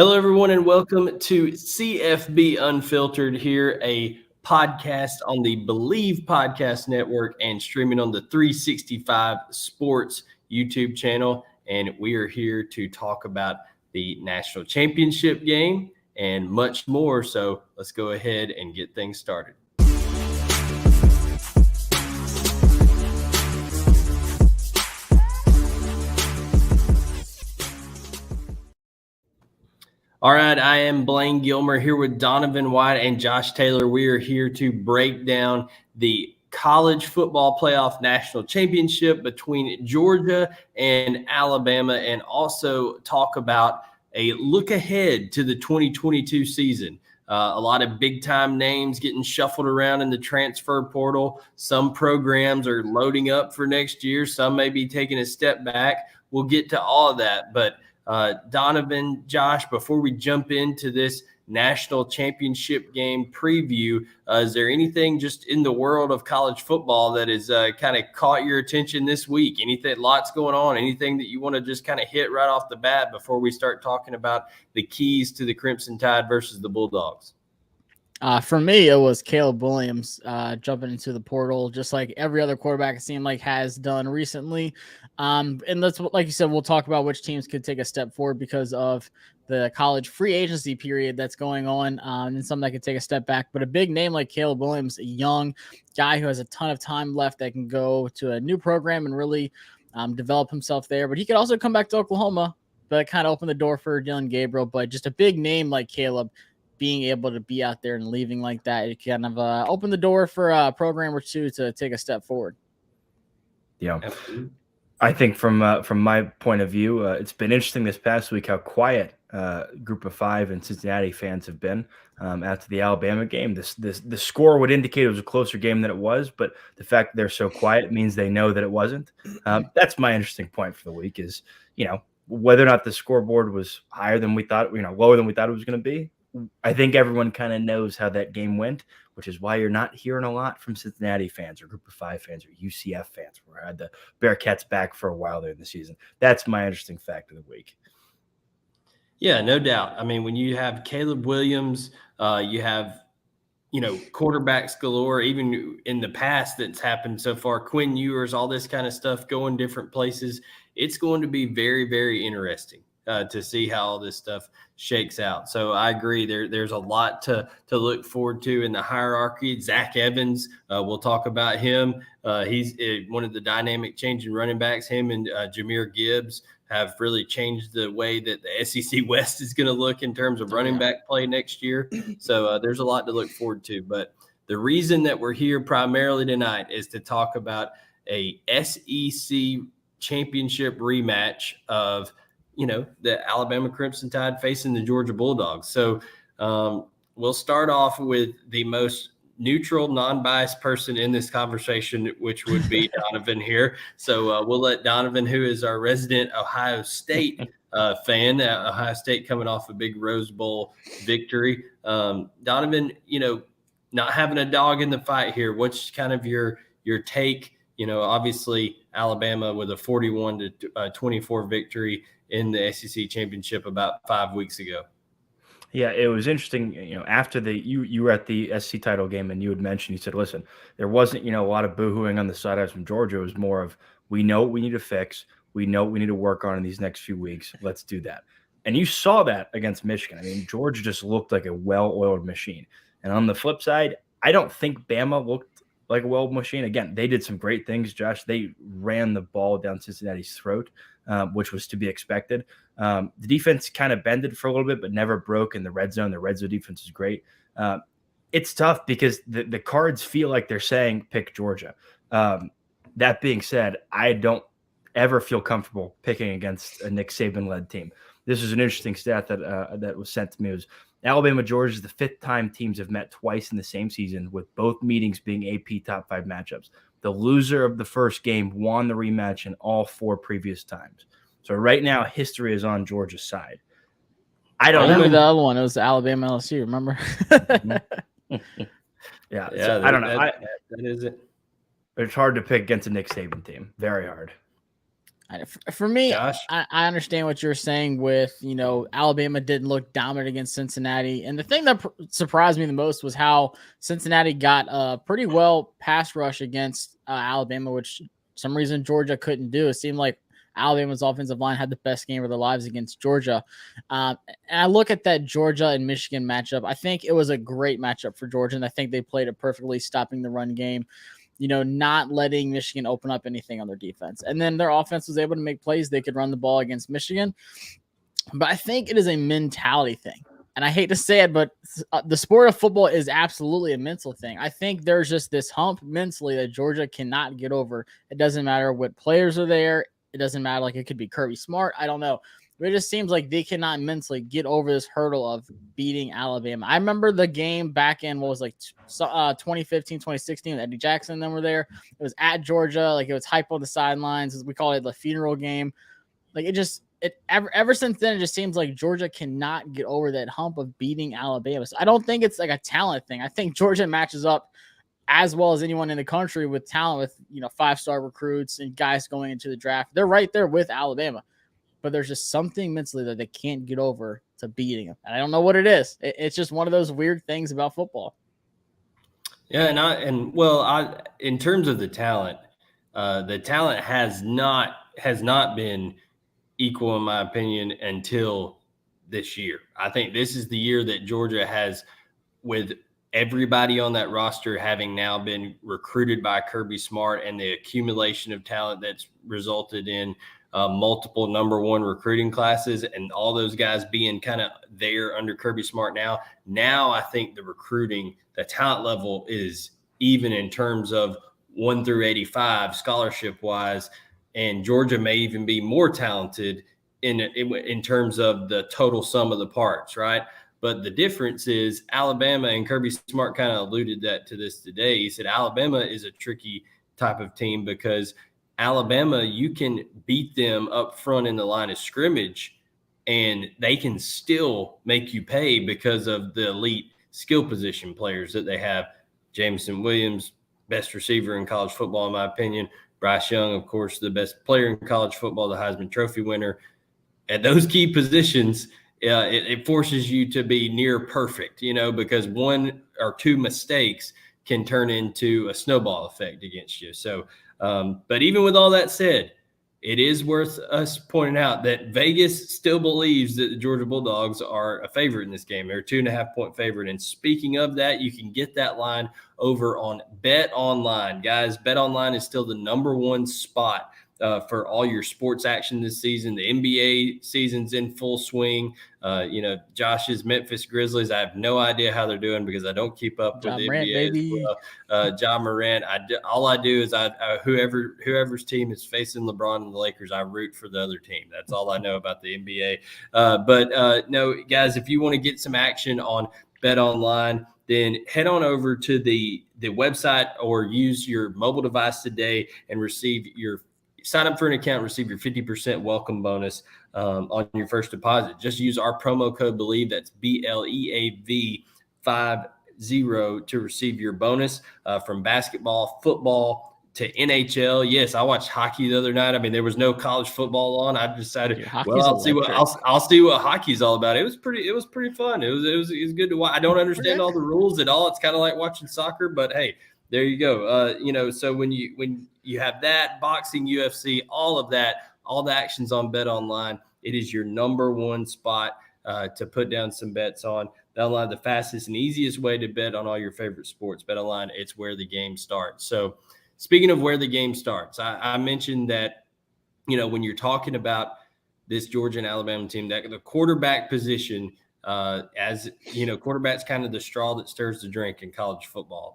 Hello, everyone, and welcome to CFB Unfiltered here, a podcast on the Believe Podcast Network and streaming on the 365 Sports YouTube channel. And we are here to talk about the national championship game and much more. So let's go ahead and get things started. All right, I am Blaine Gilmer here with Donovan White and Josh Taylor. We are here to break down the college football playoff national championship between Georgia and Alabama, and also talk about a look ahead to the 2022 season. A lot of big-time names getting shuffled around in the transfer portal. Some programs are loading up for next year. Some may be taking a step back. We'll get to all of that, but Donovan, Josh, before we jump into this national championship game preview, is there anything just in the world of college football that has kind of caught your attention this week? Anything, lots going on, anything that you want to just kind of hit right off the bat before we start talking about the keys to the Crimson Tide versus the Bulldogs? For me, it was Caleb Williams jumping into the portal, just like every other quarterback it seemed like has done recently. And that's like you said, we'll talk about which teams could take a step forward because of the college free agency period that's going on, and some that could take a step back. But a big name like Caleb Williams, a young guy who has a ton of time left that can go to a new program and really develop himself there. But he could also come back to Oklahoma, but kind of open the door for Dylan Gabriel. But just a big name like Caleb being able to be out there and leaving like that, it kind of opened the door for a program or two to take a step forward. Yeah, I think from my point of view, it's been interesting this past week how quiet Group of Five and Cincinnati fans have been after the Alabama game. The score would indicate it was a closer game than it was, but the fact that they're so quiet means they know that it wasn't. That's my interesting point for the week is, whether or not the scoreboard was higher than we thought, lower than we thought it was going to be. I think everyone kind of knows how that game went, which is why you're not hearing a lot from Cincinnati fans or Group of Five fans or UCF fans, where I had the Bearcats back for a while there in the season. That's my interesting fact of the week. Yeah, no doubt. I mean, when you have Caleb Williams, you have, quarterbacks galore, even in the past that's happened so far, Quinn Ewers, all this kind of stuff going different places. It's going to be very, very interesting to see how all this stuff shakes out. So I agree. There's a lot to look forward to in the hierarchy. Zach Evans, we'll talk about him. He's one of the dynamic changing running backs. Him and Jahmyr Gibbs have really changed the way that the SEC West is going to look in terms of running back play next year. So there's a lot to look forward to. But the reason that we're here primarily tonight is to talk about a SEC championship rematch of the Alabama Crimson Tide facing the Georgia Bulldogs. So we'll start off with the most neutral, non-biased person in this conversation, which would be Donovan here. So we'll let Donovan, who is our resident Ohio State fan, Ohio State coming off a big Rose Bowl victory. Donovan, not having a dog in the fight here, what's kind of your take? Obviously Alabama with a 41-24 victory in the SEC championship about 5 weeks ago. Yeah, it was interesting. After you were at the SEC title game and you had mentioned, you said, listen, there wasn't, a lot of boohooing on the sidelines from Georgia. It was more of, we know what we need to fix. We know what we need to work on in these next few weeks. Let's do that. And you saw that against Michigan. I mean, Georgia just looked like a well-oiled machine. And on the flip side, I don't think Bama looked like a well-oiled machine. Again, they did some great things, Josh. They ran the ball down Cincinnati's throat, which was to be expected. The defense kind of bended for a little bit, but never broke in the red zone. The red zone defense is great. It's tough because the cards feel like they're saying pick Georgia. That being said, I don't ever feel comfortable picking against a Nick Saban-led team. This is an interesting stat that was sent to me. It was Alabama, Georgia is the fifth time teams have met twice in the same season, with both meetings being AP top 5 matchups. The loser of the first game won the rematch in all 4 previous times. So right now, history is on Georgia's side. I don't know. The other one, it was Alabama LSU, remember? Yeah, so I don't know. That is it. It's hard to pick against a Nick Saban team. Very hard. For me, Josh? I understand what you're saying with, Alabama didn't look dominant against Cincinnati. And the thing that surprised me the most was how Cincinnati got a pretty well pass rush against Alabama, which for some reason Georgia couldn't do. It seemed like Alabama's offensive line had the best game of their lives against Georgia. And I look at that Georgia and Michigan matchup. I think it was a great matchup for Georgia, and I think they played it perfectly, stopping the run game, not letting Michigan open up anything on their defense. And then their offense was able to make plays. They could run the ball against Michigan. But I think it is a mentality thing. And I hate to say it, but the sport of football is absolutely a mental thing. I think there's just this hump mentally that Georgia cannot get over. It doesn't matter what players are there. It doesn't matter. Like, it could be Kirby Smart. I don't know. But it just seems like they cannot mentally get over this hurdle of beating Alabama. I remember the game back in 2015, 2016 when Eddie Jackson and them were there. It was at Georgia. Like, it was hype on the sidelines. As we call it, the funeral game. Like, ever since then, it just seems like Georgia cannot get over that hump of beating Alabama. So I don't think it's like a talent thing. I think Georgia matches up as well as anyone in the country with talent, with 5-star recruits and guys going into the draft. They're right there with Alabama. But there's just something mentally that they can't get over to beating them. And I don't know what it is. It's just one of those weird things about football. Yeah, in terms of the talent has not been equal, in my opinion, until this year. I think this is the year that Georgia has, with everybody on that roster having now been recruited by Kirby Smart and the accumulation of talent that's resulted in multiple number one recruiting classes and all those guys being kind of there under Kirby Smart now. Now I think the talent level is even in terms of 1 through 85 scholarship wise, and Georgia may even be more talented in terms of the total sum of the parts, right? But the difference is Alabama, and Kirby Smart kind of alluded to this today. He said Alabama is a tricky type of team because Alabama, you can beat them up front in the line of scrimmage and they can still make you pay because of the elite skill position players that they have. Jameson Williams, best receiver in college football, in my opinion. Bryce Young, of course, the best player in college football, the Heisman Trophy winner. At those key positions, it forces you to be near perfect, because one or two mistakes can turn into a snowball effect against you. So, but even with all that said, it is worth us pointing out that Vegas still believes that the Georgia Bulldogs are a favorite in this game. They're a 2.5-point favorite. And speaking of that, you can get that line over on Bet Online. Guys, Bet Online is still the number one spot for all your sports action this season. The NBA season's in full swing. Josh's Memphis Grizzlies, I have no idea how they're doing because I don't keep up with the NBA as well. Ja Morant, all I do is whoever's team is facing LeBron and the Lakers, I root for the other team. That's all I know about the NBA. No, guys, if you want to get some action on Bet Online, then head on over to the website or use your mobile device today and sign up for an account, receive your 50% welcome bonus on your first deposit. Just use our promo code BELIEVE, that's BLEAV 50 to receive your bonus from basketball, football to NHL. Yes, I watched hockey the other night. I mean, there was no college football on. I decided, I'll see what hockey's all about. It was pretty fun. It was good to watch. I don't understand all the rules at all. It's kind of like watching soccer, but hey, there you go. So when you have that, boxing, UFC, all of that, all the actions on Bet Online, it is your number one spot to put down some bets on. Bet Online, the fastest and easiest way to bet on all your favorite sports. Bet Online, it's where the game starts. So speaking of where the game starts, I mentioned that, when you're talking about this Georgia and Alabama team, that the quarterback position, quarterback's kind of the straw that stirs the drink in college football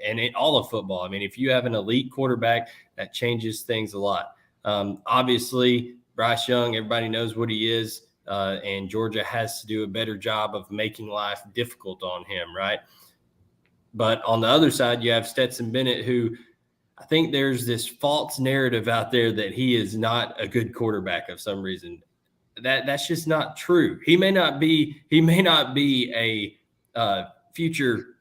and in all of football. I mean, if you have an elite quarterback, that changes things a lot. Obviously, Bryce Young, everybody knows what he is, and Georgia has to do a better job of making life difficult on him, right? But on the other side, you have Stetson Bennett, who I think there's this false narrative out there that he is not a good quarterback of some reason. That's just not true. He may not be a future,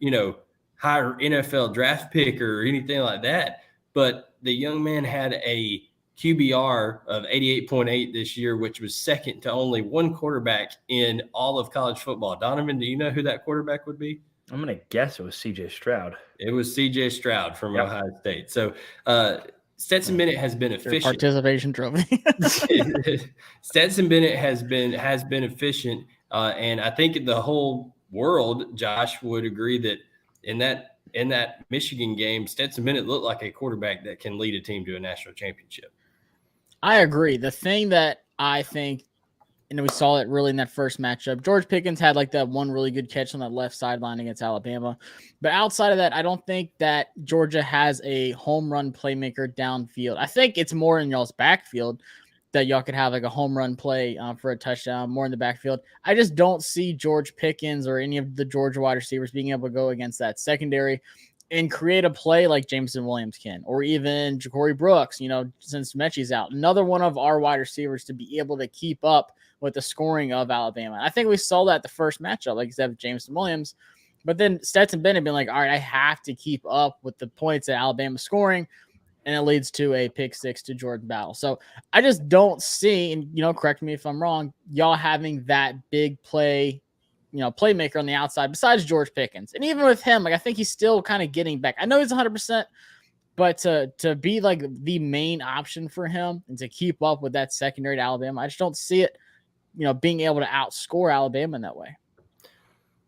higher NFL draft pick or anything like that. But the young man had a QBR of 88.8 this year, which was second to only one quarterback in all of college football. Donovan, do you know who that quarterback would be? I'm going to guess it was C.J. Stroud. It was C.J. Stroud from Ohio State. So Stetson Bennett has been efficient. Participation trophy. Stetson Bennett has been efficient, and I think the whole world, Josh, would agree that in that Michigan game, Stetson Bennett looked like a quarterback that can lead a team to a national championship. I agree. The thing that I think, and we saw it really in that first matchup, George Pickens had like that one really good catch on that left sideline against Alabama. But outside of that, I don't think that Georgia has a home run playmaker downfield. I think it's more in y'all's backfield that y'all could have like a home run play for a touchdown, more in the backfield. I just don't see George Pickens or any of the Georgia wide receivers being able to go against that secondary and create a play like Jameson Williams can, or even Ja'Cory Brooks, since Mechie's out. Another one of our wide receivers to be able to keep up with the scoring of Alabama. I think we saw that the first matchup, like you said, with Jameson Williams. But then Stetson Bennett been like, all right, I have to keep up with the points that Alabama scoring, and it leads to a pick six to Jordan Battle. So I just don't see, and correct me if I'm wrong, y'all having that big play, playmaker on the outside besides George Pickens. And even with him, like I think he's still kind of getting back. I know he's 100%, but to be like the main option for him and to keep up with that secondary to Alabama, I just don't see it, being able to outscore Alabama in that way.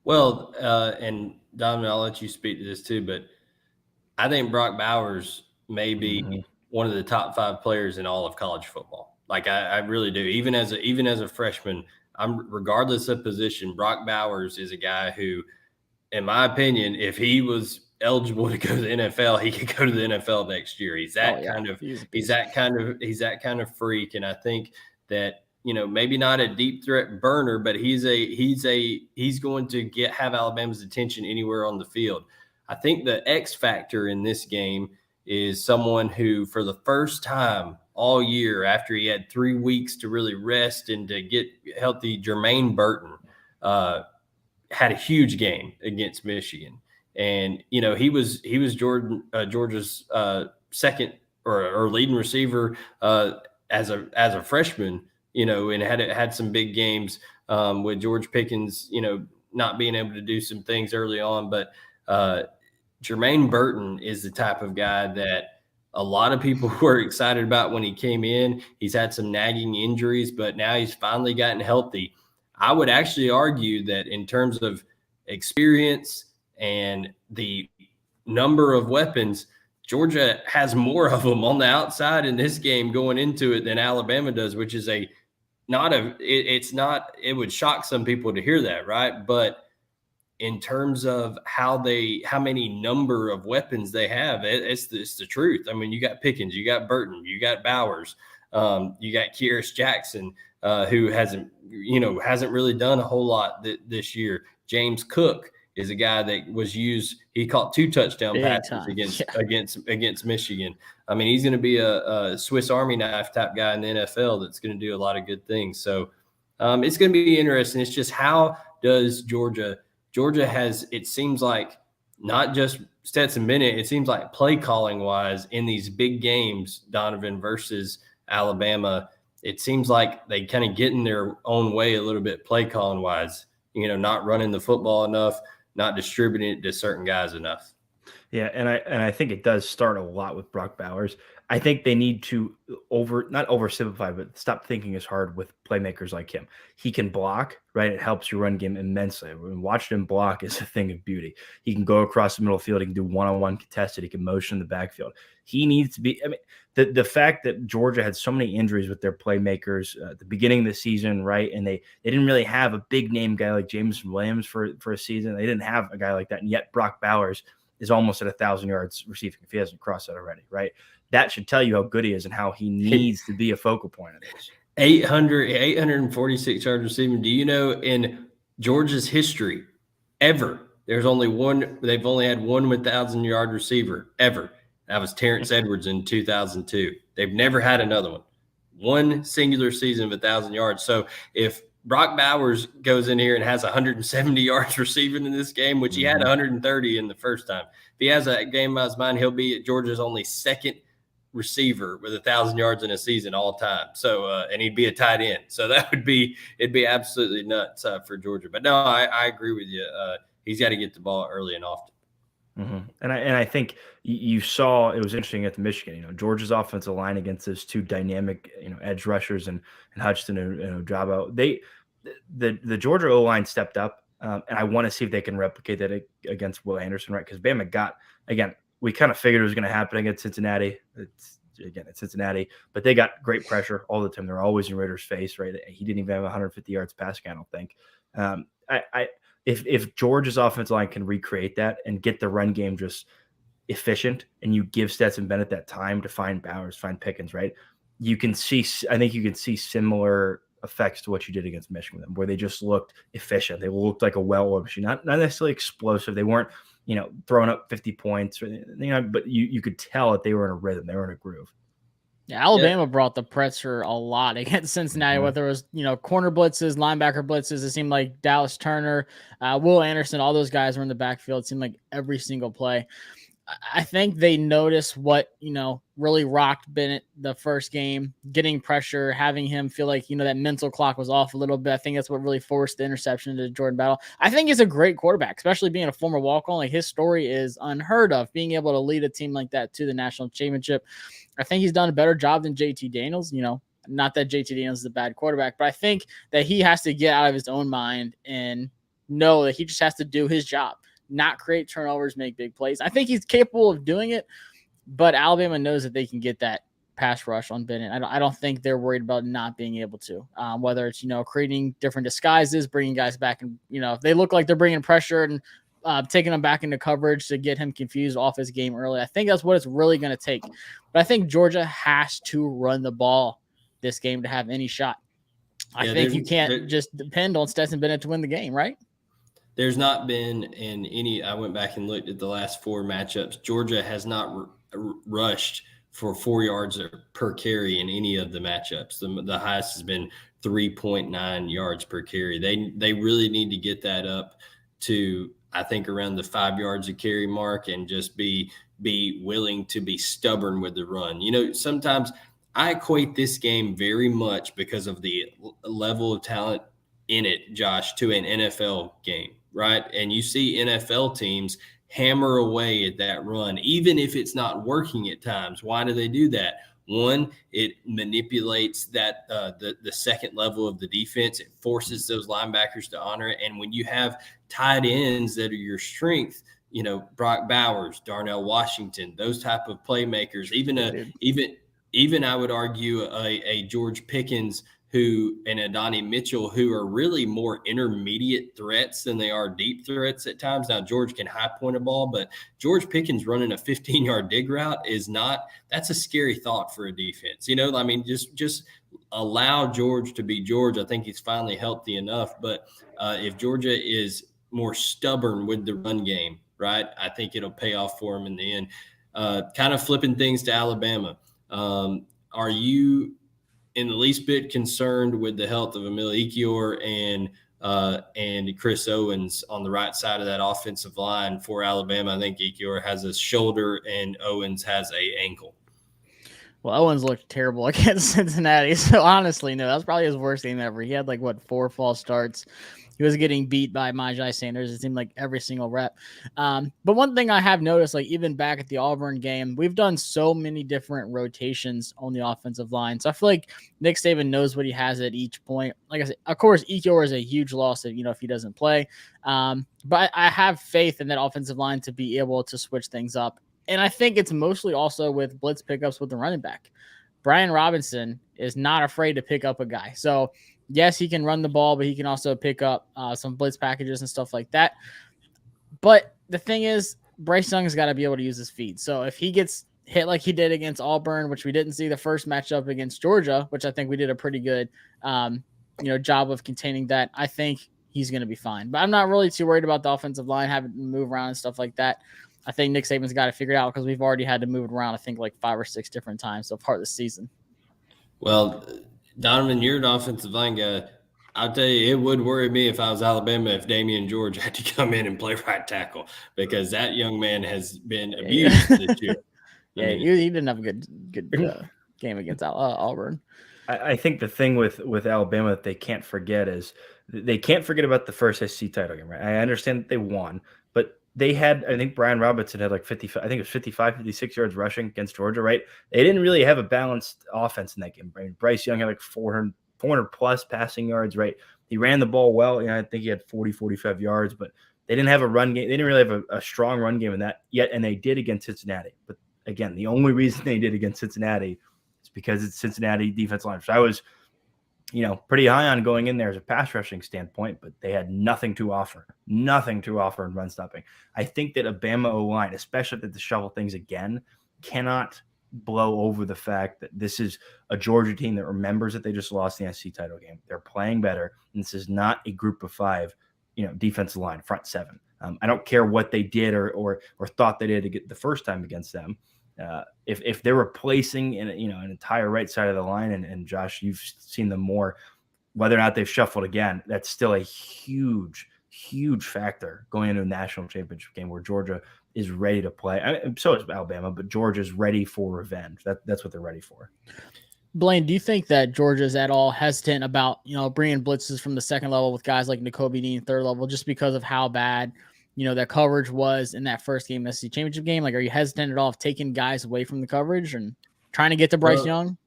Well, and Donovan, I'll let you speak to this too, but I think Brock Bowers may be one of the top 5 players in all of college football. Like I really do. Even as a freshman, regardless of position, Brock Bowers is a guy who, in my opinion, if he was eligible to go to the NFL, he could go to the NFL next year. He's that kind of freak, and I think that maybe not a deep threat burner, but he's going to have Alabama's attention anywhere on the field. I think the X factor in this game is someone who, for the first time all year, after he had 3 weeks to really rest and to get healthy, Jermaine Burton had a huge game against Michigan. And, he was Georgia's second or leading receiver as a freshman, and had some big games with George Pickens, not being able to do some things early on. But Jermaine Burton is the type of guy that a lot of people were excited about when he came in. He's had some nagging injuries, but now he's finally gotten healthy. I would actually argue that in terms of experience and the number of weapons, Georgia has more of them on the outside in this game going into it than Alabama does, which is it would shock some people to hear that, right? But in terms of how many number of weapons they have, it's the truth. I mean, you got Pickens, you got Burton, you got Bowers, you got Kyrus Jackson, who hasn't really done a whole lot this year. James Cook is a guy that was used. He caught 2 touchdown passes against Michigan. I mean, he's going to be a Swiss Army knife type guy in the NFL that's going to do a lot of good things. So it's going to be interesting. It's just how does Georgia has, it seems like, not just Stetson Bennett, it seems like play calling wise in these big games, Donovan, versus Alabama, it seems like they kind of get in their own way a little bit play calling wise, not running the football enough, not distributing it to certain guys enough. Yeah, and I think it does start a lot with Brock Bowers. I think they need to not oversimplify, but stop thinking as hard with playmakers like him. He can block, right? It helps your run game immensely. Watching him block is a thing of beauty. He can go across the middle of the field. He can do one-on-one contested. He can motion in the backfield. He needs to be – I mean, the fact that Georgia had so many injuries with their playmakers at the beginning of the season, right, and they didn't really have a big-name guy like Jameson Williams for a season. They didn't have a guy like that, and yet Brock Bowers is almost at 1,000 yards receiving if he hasn't crossed that already, right? That should tell you how good he is and how he needs to be a focal point of this. 846 yards receiving. Do you know in Georgia's history ever, they've only had one 1,000-yard receiver ever. That was Terrence Edwards in 2002. They've never had another one. One singular season of 1,000 yards. So if Brock Bowers goes in here and has 170 yards receiving in this game, which he had 130 in the first time. If he has that game by his mind, he'll be Georgia's only second receiver with 1,000 yards in a season all time. So, and he'd be a tight end. So it'd be absolutely nuts for Georgia. But no, I agree with you. He's got to get the ball early and often. Mm-hmm. And I think you saw it was interesting at the Michigan. Georgia's offensive line against those two dynamic edge rushers and Hutchinson and Ojabo. The Georgia O line stepped up, and I want to see if they can replicate that against Will Anderson, right? Because Bama we kind of figured it was going to happen against Cincinnati. It's Cincinnati, but they got great pressure all the time. They're always in Ritter's face, right? He didn't even have 150 yards passing, I don't think. If Georgia's offensive line can recreate that and get the run game just efficient, and you give Stetson Bennett that time to find Bowers, find Pickens, right? I think you can see similar effects to what you did against Michigan, where they just looked efficient. They looked like a well-oiled machine, not necessarily explosive. They weren't, throwing up 50 points, but you could tell that they were in a rhythm. They were in a groove. Yeah, Alabama brought the pressure a lot against Cincinnati, whether it was, corner blitzes, linebacker blitzes. It seemed like Dallas Turner, Will Anderson, all those guys were in the backfield. It seemed like every single play. I think they noticed what, really rocked Bennett the first game, getting pressure, having him feel like, that mental clock was off a little bit. I think that's what really forced the interception to Jordan Battle. I think he's a great quarterback, especially being a former walk-on. Like, his story is unheard of, being able to lead a team like that to the national championship. I think he's done a better job than JT Daniels, not that JT Daniels is a bad quarterback, but I think that he has to get out of his own mind and know that he just has to do his job, not create turnovers, make big plays. I think he's capable of doing it, but Alabama knows that they can get that pass rush on Bennett. I don't think they're worried about not being able to, whether it's, creating different disguises, bringing guys back. And, if they look like they're bringing pressure and taking him back into coverage to get him confused off his game early. I think that's what it's really going to take. But I think Georgia has to run the ball this game to have any shot. I think you can't just depend on Stetson Bennett to win the game, right? There's not been in any – I went back and looked at the last 4 matchups. Georgia has not rushed for 4 yards per carry in any of the matchups. The highest has been 3.9 yards per carry. They really need to get that up to, I think, around the 5 yards a carry mark and just be willing to be stubborn with the run. Sometimes I equate this game very much because of the level of talent in it, Josh, to an NFL game, right? And you see NFL teams hammer away at that run, even if it's not working at times. Why do they do that? One, it manipulates that the second level of the defense. It forces those linebackers to honor it. And when you have tight ends that are your strength, Brock Bowers, Darnell Washington, those type of playmakers, even I would argue a George Pickens and a Donnie Mitchell, who are really more intermediate threats than they are deep threats at times. Now, George can high point a ball, but George Pickens running a 15-yard dig route that's a scary thought for a defense. Just allow George to be George. I think he's finally healthy enough. But if Georgia is more stubborn with the run game, right, I think it'll pay off for him in the end. Kind of flipping things to Alabama. Are you in the least bit concerned with the health of Emil Ekiyor and Chris Owens on the right side of that offensive line for Alabama? I think Ekiyor has a shoulder and Owens has a ankle. Well, Owens looked terrible against Cincinnati. So honestly, no, that's probably his worst game ever. He had 4 false starts. He was getting beat by Myjai Sanders. It seemed like every single rep. But one thing I have noticed, even back at the Auburn game, we've done so many different rotations on the offensive line. So I feel like Nick Saban knows what he has at each point. Like I said, of course, Ekiyor is a huge loss if he doesn't play. But I have faith in that offensive line to be able to switch things up. And I think it's mostly also with blitz pickups with the running back. Brian Robinson is not afraid to pick up a guy. So yes, he can run the ball, but he can also pick up some blitz packages and stuff like that. But the thing is, Bryce Young has got to be able to use his feet. So if he gets hit like he did against Auburn, which we didn't see the first matchup against Georgia, which I think we did a pretty good job of containing that, I think he's going to be fine. But I'm not really too worried about the offensive line having to move around and stuff like that. I think Nick Saban's got to figure it out because we've already had to move it around, I think, 5 or 6 different times so far this season. Well, Donovan, you're an offensive line guy. I'll tell you, it would worry me if I was Alabama if Damian George had to come in and play right tackle because that young man has been abused this year. Yeah, I mean, he didn't have a good game against Auburn. I think the thing with Alabama that they can't forget is they can't forget about the first SEC title game, right? I understand that they won, but they had, I think Brian Robinson had like 55, I think it was 55, 56 yards rushing against Georgia, right? They didn't really have a balanced offense in that game. I mean, Bryce Young had like 400 plus passing yards, right? He ran the ball well. I think he had 40, 45 yards, but they didn't have a run game. They didn't really have a strong run game in that yet, and they did against Cincinnati. But again, the only reason they did against Cincinnati is because it's Cincinnati defense line. So I was, pretty high on going in there as a pass rushing standpoint, but they had nothing to offer in run stopping. I think that a Bama O-line, especially if they have to shuffle things again, cannot blow over the fact that this is a Georgia team that remembers that they just lost the SEC title game. They're playing better, and this is not a group of five, defensive line, front seven. I don't care what they did or thought they did to get the first time against them. If they're replacing an entire right side of the line, and Josh, you've seen them more, whether or not they've shuffled again, that's still a huge factor going into a national championship game where Georgia is ready to play. So is Alabama, but Georgia's ready for revenge. That's what they're ready for. Blaine, do you think that Georgia's at all hesitant about, bringing blitzes from the second level with guys like Nakobe Dean, third level, just because of how bad, that coverage was in that first game, SEC championship game? Like, are you hesitant at all of taking guys away from the coverage and trying to get to Bryce Young?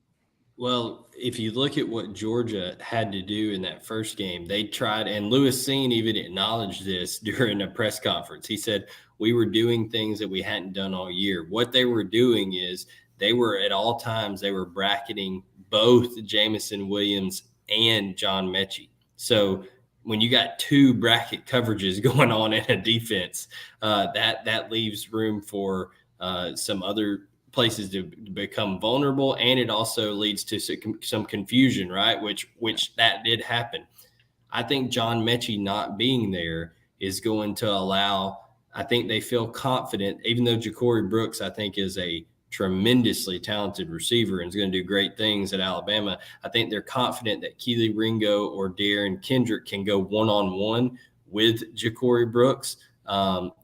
Well, if you look at what Georgia had to do in that first game, they tried, and Lewis Cine even acknowledged this during a press conference. He said, we were doing things that we hadn't done all year. What they were doing is they were at all times, they were bracketing both Jameson Williams and John Mechie. So when you got two bracket coverages going on in a defense, that leaves room for some other places to become vulnerable, and it also leads to some confusion, right? Which that did happen. I think John Mechie not being there is going to allow. I think they feel confident, even though Ja'Cory Brooks, I think, is a tremendously talented receiver and is going to do great things at Alabama. I think they're confident that Keely Ringo or Darren Kendrick can go one-on-one with Ja'Cory Brooks,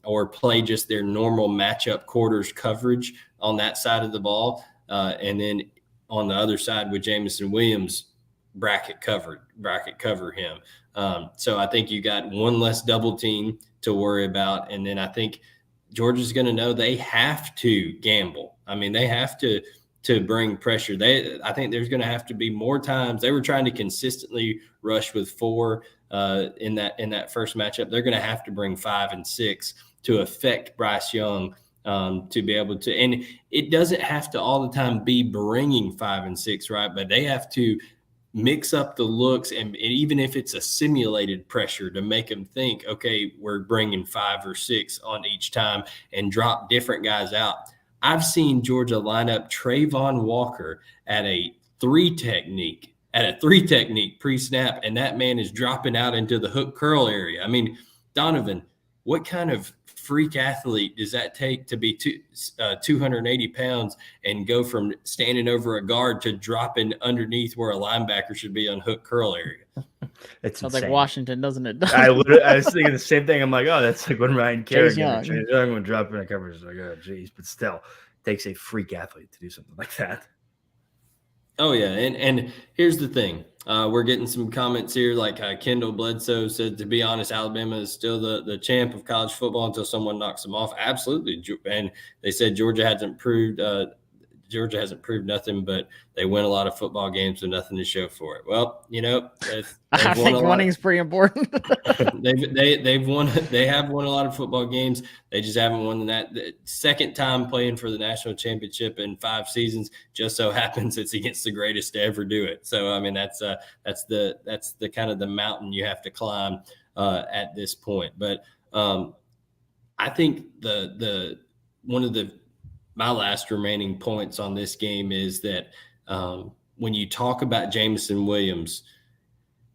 or play just their normal matchup quarters coverage on that side of the ball. And then on the other side with Jameson Williams, bracket cover him. So I think you got one less double team to worry about. And then I think Georgia's going to know they have to gamble. I mean, they have to bring pressure. I think there's going to have to be more times. They were trying to consistently rush with 4 in that first matchup. They're going to have to bring 5 and 6 to affect Bryce Young, to be able to. And it doesn't have to all the time be bringing 5 and 6, right? But they have to mix up the looks, and even if it's a simulated pressure, to make them think, okay, we're bringing 5 or 6 on each time, and drop different guys out. I've seen Georgia line up Trayvon Walker at a 3 technique pre-snap, and that man is dropping out into the hook curl area. I mean, Donovan, what kind of freak athlete does that take to be 280 pounds and go from standing over a guard to dropping underneath where a linebacker should be on hook curl area? It sounds like Washington, doesn't it? I was thinking the same thing. I'm like, oh, that's like when Ryan Kerrigan would drop in a coverage. It's like, oh, geez. But still, it takes a freak athlete to do something like that. Oh, yeah. And here's the thing. We're getting some comments here, like Kendall Bledsoe said, to be honest, Alabama is still the champ of college football until someone knocks them off. Absolutely. And they said Georgia hasn't proved nothing, but they win a lot of football games with nothing to show for it. Well, I think winning is pretty important. They have won a lot of football games. They just haven't won that second time playing for the national championship in 5 seasons. Just so happens it's against the greatest to ever do it. So I mean, that's the kind of the mountain you have to climb at this point. But I think my last remaining points on this game is that when you talk about Jameson Williams,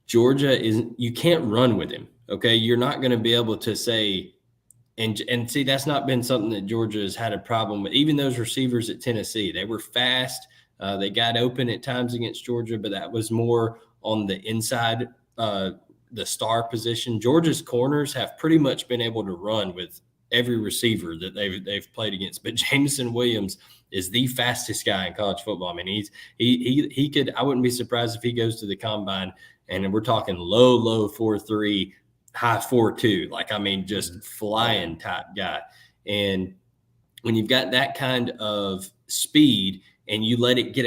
Georgia you can't run with him. Okay. You're not going to be able to say, and see, that's not been something that Georgia has had a problem with. Even those receivers at Tennessee, they were fast. They got open at times against Georgia, but that was more on the inside, the star position. Georgia's corners have pretty much been able to run with every receiver that they've played against. But Jameson Williams is the fastest guy in college football. I mean, he could. I wouldn't be surprised if he goes to the combine and we're talking low 4.3, high 4.2. Like, I mean, just flying type guy. And when you've got that kind of speed and you let it get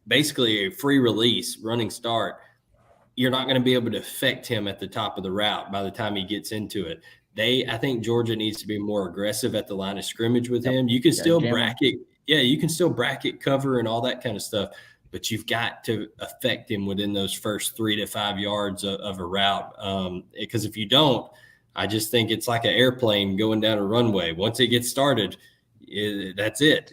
basically a free release running start, you're not going to be able to affect him at the top of the route by the time he gets into it. I think Georgia needs to be more aggressive at the line of scrimmage with him. You can still bracket. Yeah, you can still bracket cover and all that kind of stuff, but you've got to affect him within those first 3 to 5 yards of a route. Because if you don't, I just think it's like an airplane going down a runway. Once it gets started, that's it.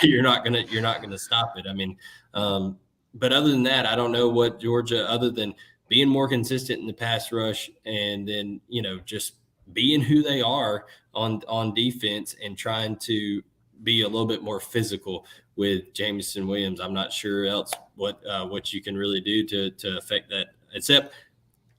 You're not gonna stop it. I mean, but other than that, I don't know what Georgia, other than being more consistent in the pass rush and then, just being who they are on defense and trying to be a little bit more physical with Jameson Williams. I'm not sure else what you can really do to affect that, except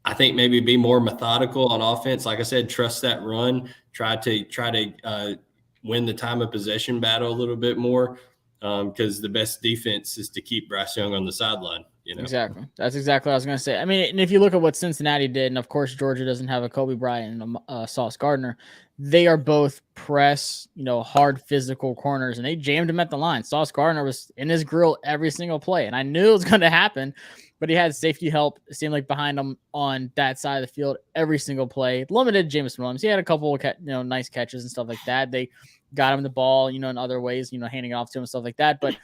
I think maybe be more methodical on offense. Like I said, trust that run, try to win the time of possession battle a little bit more. Because the best defense is to keep Bryce Young on the sideline. Exactly. That's exactly what I was going to say. I mean, and if you look at what Cincinnati did, and of course Georgia doesn't have a Kobe Bryant and a Sauce Gardner, they are both press, hard physical corners, and they jammed him at the line. Sauce Gardner was in his grill every single play, and I knew it was going to happen, but he had safety help. It seemed like behind him on that side of the field every single play. Limited Jameson Williams. He had a couple of nice catches and stuff like that. They got him the ball, in other ways, handing it off to him and stuff like that. But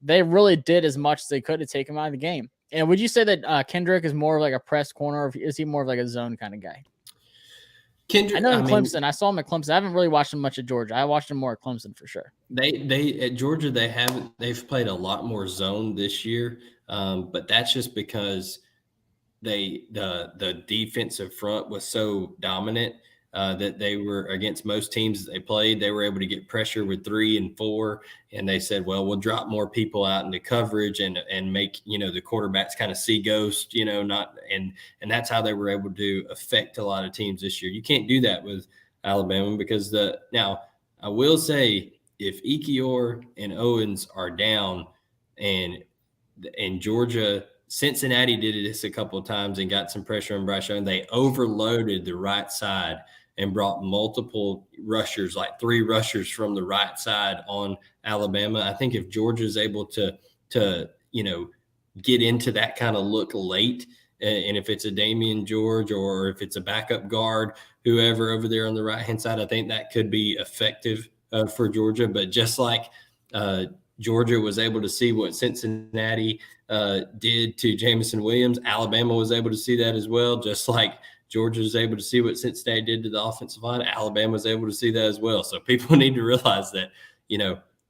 they really did as much as they could to take him out of the game. And would you say that Kendrick is more of like a press corner, or is he more of like a zone kind of guy? Kendrick, I know Clemson. I saw him at Clemson. I haven't really watched him much at Georgia. I watched him more at Clemson for sure. They at Georgia they've played a lot more zone this year, but that's just because the defensive front was so dominant that they were against most teams that they played. They were able to get pressure with 3 and 4, and they said, well, we'll drop more people out into coverage and make the quarterbacks kind of see ghost, and that's how they were able to affect a lot of teams this year. You can't do that with Alabama because now I will say if Ekiyor and Owens are down and Georgia. Cincinnati did this a couple of times and got some pressure on Bryce Young. They overloaded the right side and brought multiple rushers, like 3 rushers from the right side on Alabama. I think if Georgia's able to get into that kind of look late, and if it's a Damian George or if it's a backup guard, whoever over there on the right-hand side, I think that could be effective for Georgia. But just like Georgia was able to see what Cincinnati did to Jameson Williams, Alabama was able to see that as well. Just like Georgia was able to see what Cincinnati did to the offensive line, Alabama was able to see that as well. So people need to realize that,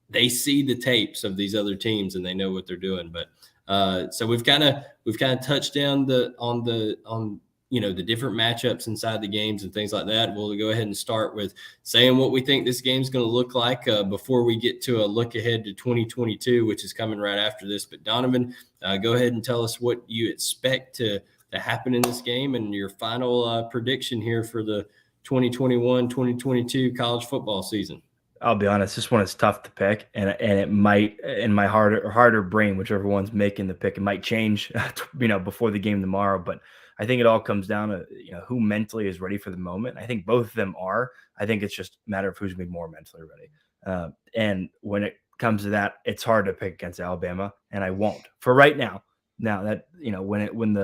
they see the tapes of these other teams and they know what they're doing. But so we've kind of touched down on the different matchups inside the games and things like that. We'll go ahead and start with saying what we think this game's going to look like before we get to a look ahead to 2022, which is coming right after this. But Donovan, go ahead and tell us what you expect to happen in this game and your final prediction here for the 2021-2022 college football season. I'll be honest, this one is tough to pick, and it might, in my harder brain, whichever one's making the pick, it might change, before the game tomorrow. But I think it all comes down to who mentally is ready for the moment. I think both of them are. I think it's just a matter of who's going to be more mentally ready. And when it comes to that, it's hard to pick against Alabama, and I won't for right now. Now that when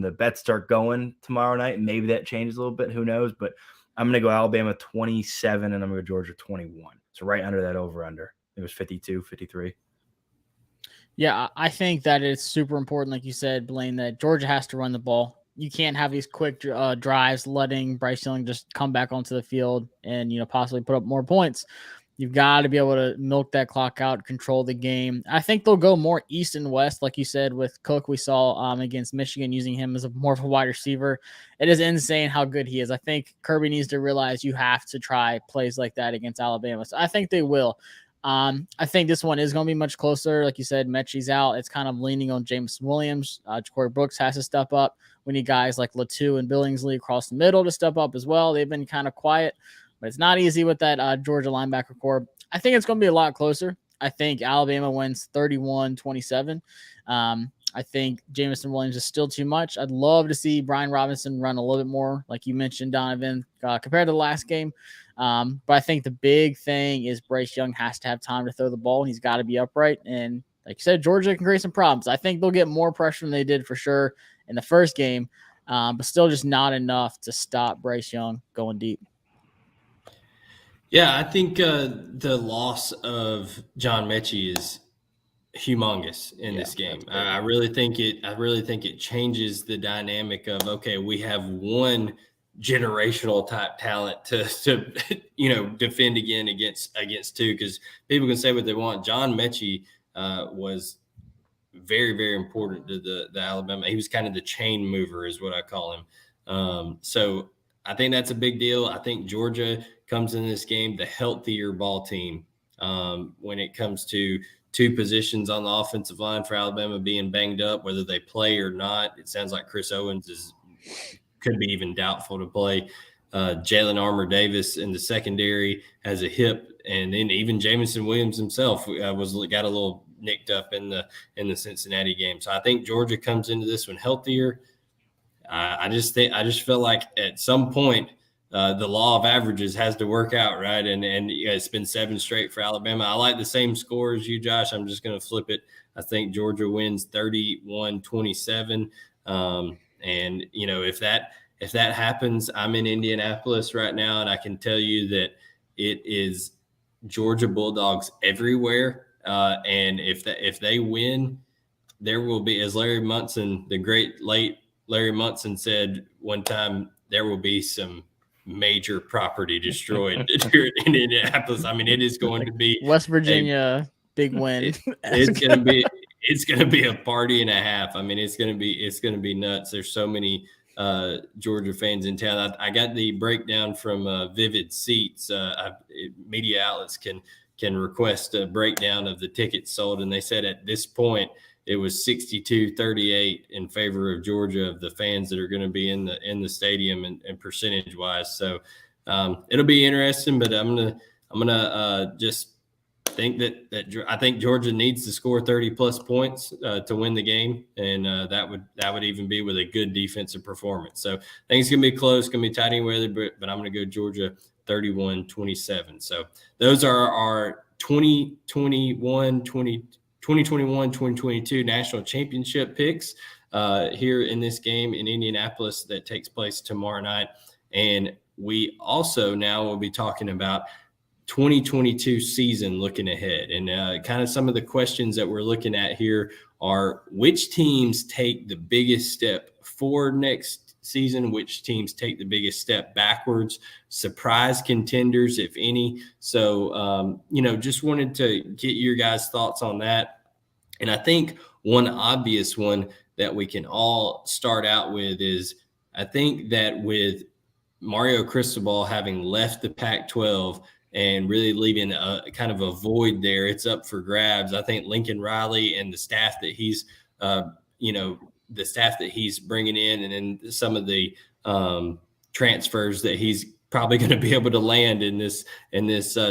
the bets start going tomorrow night, maybe that changes a little bit. Who knows? But I'm going to go Alabama 27, and I'm going to go Georgia 21. So right under that over-under. It was 52, 53. Yeah, I think that it's super important, like you said, Blaine, that Georgia has to run the ball. You can't have these quick drives letting Bryce Young just come back onto the field and, possibly put up more points. You've got to be able to milk that clock out, control the game. I think they'll go more east and west, like you said, with Cook. We saw against Michigan using him as more of a wide receiver. It is insane how good he is. I think Kirby needs to realize you have to try plays like that against Alabama. So I think they will. I think this one is going to be much closer. Like you said, Mechie's out. It's kind of leaning on Jameson Williams. Ja'Cory Brooks has to step up. We need guys like Latu and Billingsley across the middle to step up as well. They've been kind of quiet. but it's not easy with that Georgia linebacker core. I think it's going to be a lot closer. I think Alabama wins 31-27. I think Jameson Williams is still too much. I'd love to see Brian Robinson run a little bit more, like you mentioned, Donovan, compared to the last game. But I think the big thing is Bryce Young has to have time to throw the ball. He's got to be upright. And like you said, Georgia can create some problems. I think they'll get more pressure than they did for sure in the first game, but still just not enough to stop Bryce Young going deep. Yeah, I think the loss of John Mechie is humongous in this game. I really think it changes the dynamic of, okay, we have one generational type talent to defend again against two, because people can say what they want. John Mechie was very, very important to the Alabama. He was kind of the chain mover is what I call him. So I think that's a big deal. I think Georgia comes in this game the healthier ball team when it comes to two positions on the offensive line for Alabama being banged up, whether they play or not. It sounds like Chris Owens could be even doubtful to play. Jalen Armour-Davis in the secondary has a hip, and then even Jameson Williams himself got a little nicked up in the Cincinnati game. So I think Georgia comes into this one healthier. I just feel like at some point the law of averages has to work out, right? And it's been 7 straight for Alabama. I like the same score as you, Josh. I'm just going to flip it. I think Georgia wins 31-27. And if that happens, I'm in Indianapolis right now, and I can tell you that it is Georgia Bulldogs everywhere. And if they win, there will be, as Larry Munson, the great late Larry Munson said one time, there will be some major property destroyed in Indianapolis. I mean, it is going to be West Virginia big win. It's going to be a party and a half. I mean, it's going to be nuts. There's so many Georgia fans in town. I got the breakdown from Vivid Seats. Media outlets can request a breakdown of the tickets sold, and they said at this point it was 62-38 in favor of Georgia, of the fans that are going to be in the stadium and percentage wise. So it'll be interesting, but I'm gonna just think that I think Georgia needs to score 30 plus points to win the game, and that would even be with a good defensive performance. So I think it's gonna be close, gonna be tight anyway, but I'm gonna go Georgia 31-27. So those are our 2021-2022 national championship picks here in this game in Indianapolis that takes place tomorrow night. And we also now will be talking about 2022 season looking ahead. And kind of some of the questions that we're looking at here are, which teams take the biggest step forward next season, which teams take the biggest step backwards, surprise contenders, if any. So, just wanted to get your guys' thoughts on that. And I think one obvious one that we can all start out with is, I think that with Mario Cristobal having left the Pac-12 and really leaving a kind of a void there, it's up for grabs. I think Lincoln Riley and the staff that he's, the staff that he's bringing in, and then some of the transfers that he's probably going to be able to land in this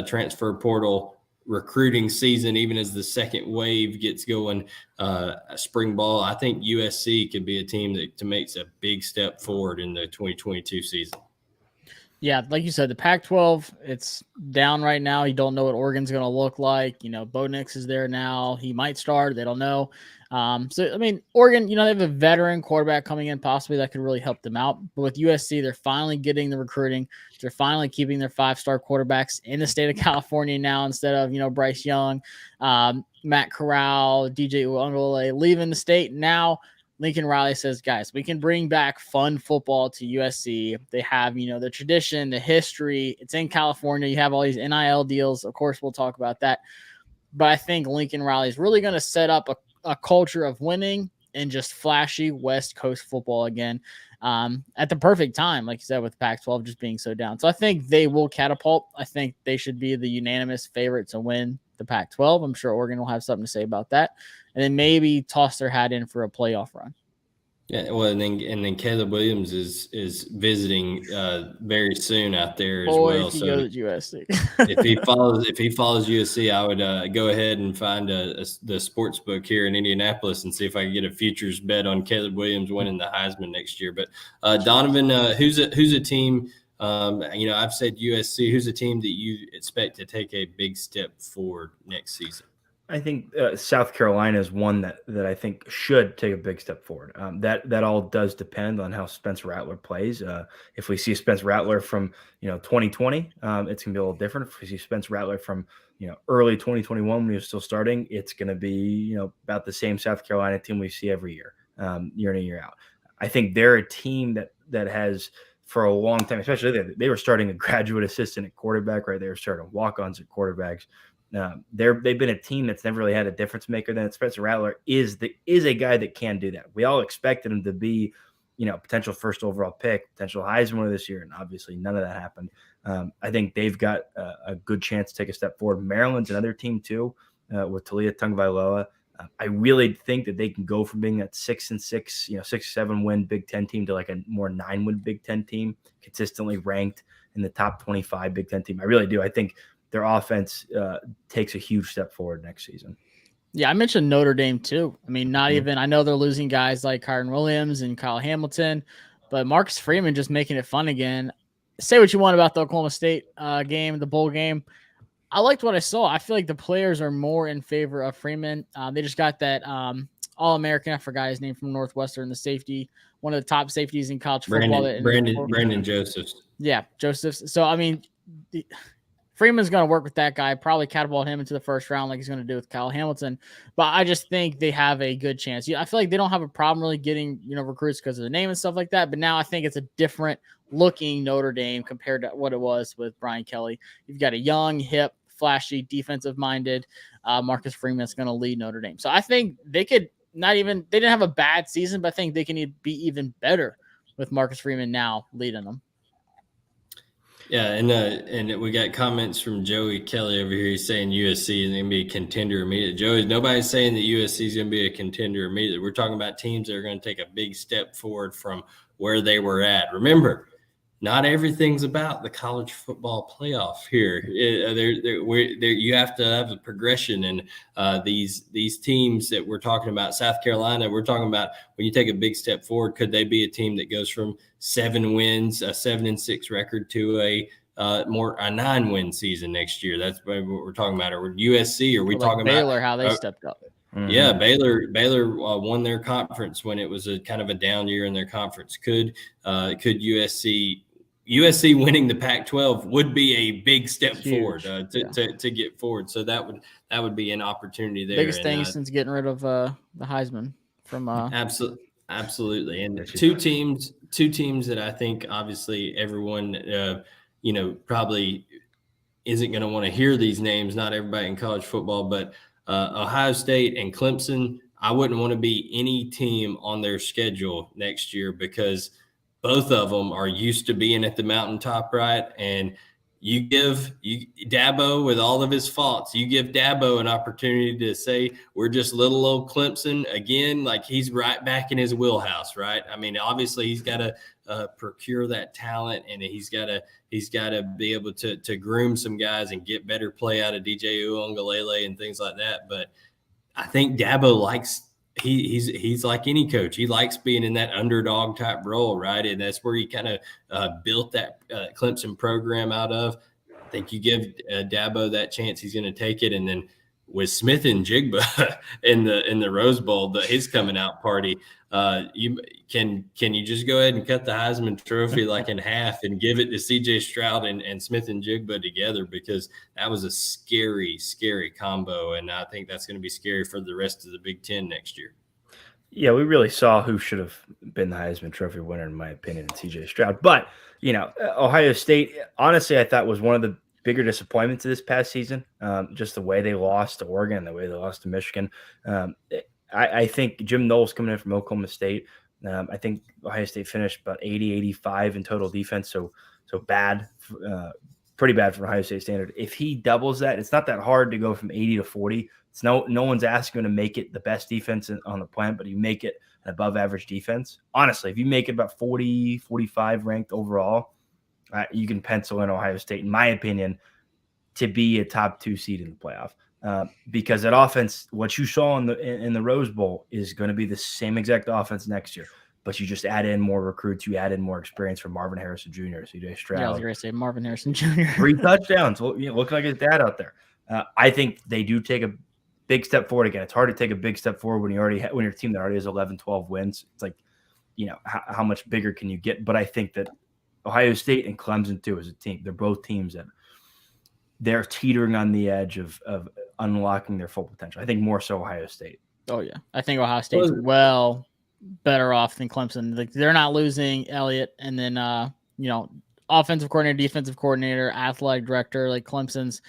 transfer portal recruiting season, even as the second wave gets going, spring ball. I think USC could be a team that makes a big step forward in the 2022 season. Yeah, like you said, the Pac-12, it's down right now. You don't know what Oregon's going to look like. Bo Nix is there now. He might start. They don't know. Oregon, they have a veteran quarterback coming in possibly that could really help them out. But with USC, they're finally getting the recruiting. They're finally keeping their 5-star quarterbacks in the state of California now instead of, Bryce Young, Matt Corral, DJ Uiagalelei leaving the state. Now Lincoln Riley says, guys, we can bring back fun football to USC. They have, the tradition, the history. It's in California. You have all these NIL deals. Of course, we'll talk about that. But I think Lincoln Riley is really going to set up a culture of winning and just flashy West Coast football again at the perfect time, like you said, with Pac-12 just being so down. So I think they will catapult. I think they should be the unanimous favorite to win the Pac-12. I'm sure Oregon will have something to say about that. And then maybe toss their hat in for a playoff run. Yeah, well, and then Caleb Williams is visiting very soon out there as Boy, well. if he So goes to USC. if he follows USC, I would go ahead and find the sports book here in Indianapolis and see if I can get a futures bet on Caleb Williams winning the Heisman next year. But Donovan, who's a team? I've said USC. Who's a team that you expect to take a big step forward next season? I think South Carolina is one that I think should take a big step forward. That all does depend on how Spencer Rattler plays. If we see Spencer Rattler from 2020, it's gonna be a little different. If we see Spencer Rattler from early 2021 when he was still starting, it's gonna be about the same South Carolina team we see every year, year in and year out. I think they're a team that has for a long time, especially they were starting a graduate assistant at quarterback, right? They were starting walk-ons at quarterbacks. They've been a team that's never really had a difference maker. Then Spencer Rattler is a guy that can do that. We all expected him to be, potential first overall pick, potential Heisman winner this year, and obviously none of that happened. I think they've got a good chance to take a step forward. Maryland's another team too, with Talia Tagovailoa. I really think that they can go from being that 6-6, 6-7 win Big Ten team to like a more 9-win Big Ten team, consistently ranked in the top 25 Big Ten team. I really do. I think their offense takes a huge step forward next season. Yeah, I mentioned Notre Dame too. I mean, I know they're losing guys like Kyron Williams and Kyle Hamilton, but Marcus Freeman just making it fun again. Say what you want about the Oklahoma State game, the bowl game. I liked what I saw. I feel like the players are more in favor of Freeman. They just got that All-American. I forgot his name from Northwestern, the safety, one of the top safeties in college football. Brandon Josephs. Yeah, Josephs. So, I mean, Freeman's going to work with that guy, probably catapult him into the first round like he's going to do with Kyle Hamilton. But I just think they have a good chance. I feel like they don't have a problem really getting, recruits because of the name and stuff like that. But now I think it's a different looking Notre Dame compared to what it was with Brian Kelly. You've got a young, hip, flashy, defensive-minded Marcus Freeman that's going to lead Notre Dame. So I think they could they didn't have a bad season, but I think they can be even better with Marcus Freeman now leading them. Yeah, and we got comments from Joey Kelly over here. He's saying USC is going to be a contender immediately. Joey, nobody's saying that USC is going to be a contender immediately. We're talking about teams that are going to take a big step forward from where they were at. Remember, not everything's about the college football playoff here. You have to have a progression, and these teams that we're talking about, South Carolina, we're talking about when you take a big step forward, could they be a team that goes from 7 wins, a 7-6 record to a 9-win season next year? That's what we're talking about. Or USC? Are we talking Baylor, about how they stepped up? Yeah, Baylor won their conference when it was a kind of a down year in their conference. Could USC winning the Pac-12 would be a big step forward to get forward. So that would be an opportunity there. Biggest thing since getting rid of the Heisman from absolutely. And two teams that I think obviously everyone probably isn't going to want to hear these names. Not everybody in college football, but Ohio State and Clemson. I wouldn't want to be any team on their schedule next year because both of them are used to being at the mountaintop, right? And you give Dabo, with all of his faults, you give Dabo an opportunity to say, we're just little old Clemson again. Like, he's right back in his wheelhouse, right? I mean, obviously he's got to procure that talent, and he's got to be able to groom some guys and get better play out of DJ Uiagalelei and things like that. But I think Dabo likes – he's like any coach. He likes being in that underdog type role, right? And that's where he kind of built that Clemson program out of. I think you give Dabo that chance, he's going to take it. And then with Smith and Jigba in the Rose Bowl, his coming out party, you just go ahead and cut the Heisman Trophy like in half and give it to C.J. Stroud and Smith and Jigba together, because that was a scary, scary combo, and I think that's going to be scary for the rest of the Big Ten next year. Yeah, we really saw who should have been the Heisman Trophy winner, in my opinion, C.J. Stroud. But Ohio State, honestly, I thought was one of the bigger disappointments of this past season. Just the way they lost to Oregon, the way they lost to Michigan. I think Jim Knowles coming in from Oklahoma State. I think Ohio State finished about 80, 85 in total defense. So bad, pretty bad for Ohio State standard. If he doubles that, it's not that hard to go from 80 to 40. It's no one's asking him to make it the best defense on the planet, but you make it above average defense. Honestly, if you make it about 40, 45 ranked overall, you can pencil in Ohio State, in my opinion, to be a top 2 seed in the playoff. Because that offense, what you saw in the Rose Bowl, is going to be the same exact offense next year. But you just add in more recruits, you add in more experience from Marvin Harrison Jr., CJ Stroud. Yeah, I was going to say Marvin Harrison Jr. 3 touchdowns. Look like his dad out there. I think they do take a big step forward again. It's hard to take a big step forward when you already when your team that already has 11, 12 wins. It's like, how much bigger can you get? But I think that Ohio State and Clemson too as a team, they're both teams that they're teetering on the edge of unlocking their full potential. I think more so Ohio State. Oh yeah, I think Ohio State's better off than Clemson. Like, they're not losing Elliott, and then offensive coordinator, defensive coordinator, athletic director. Like, Clemson's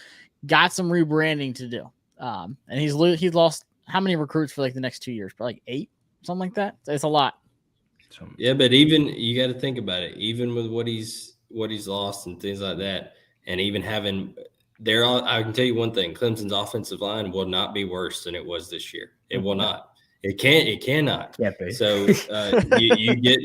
got some rebranding to do. And he's lost how many recruits for like the next 2 years? Probably like 8, something like that. It's a lot. Yeah, but even you got to think about it. Even with what he's lost and things like that, and even having I can tell you one thing: Clemson's offensive line will not be worse than it was this year. It will not. It can't. It cannot. Can't be. So you get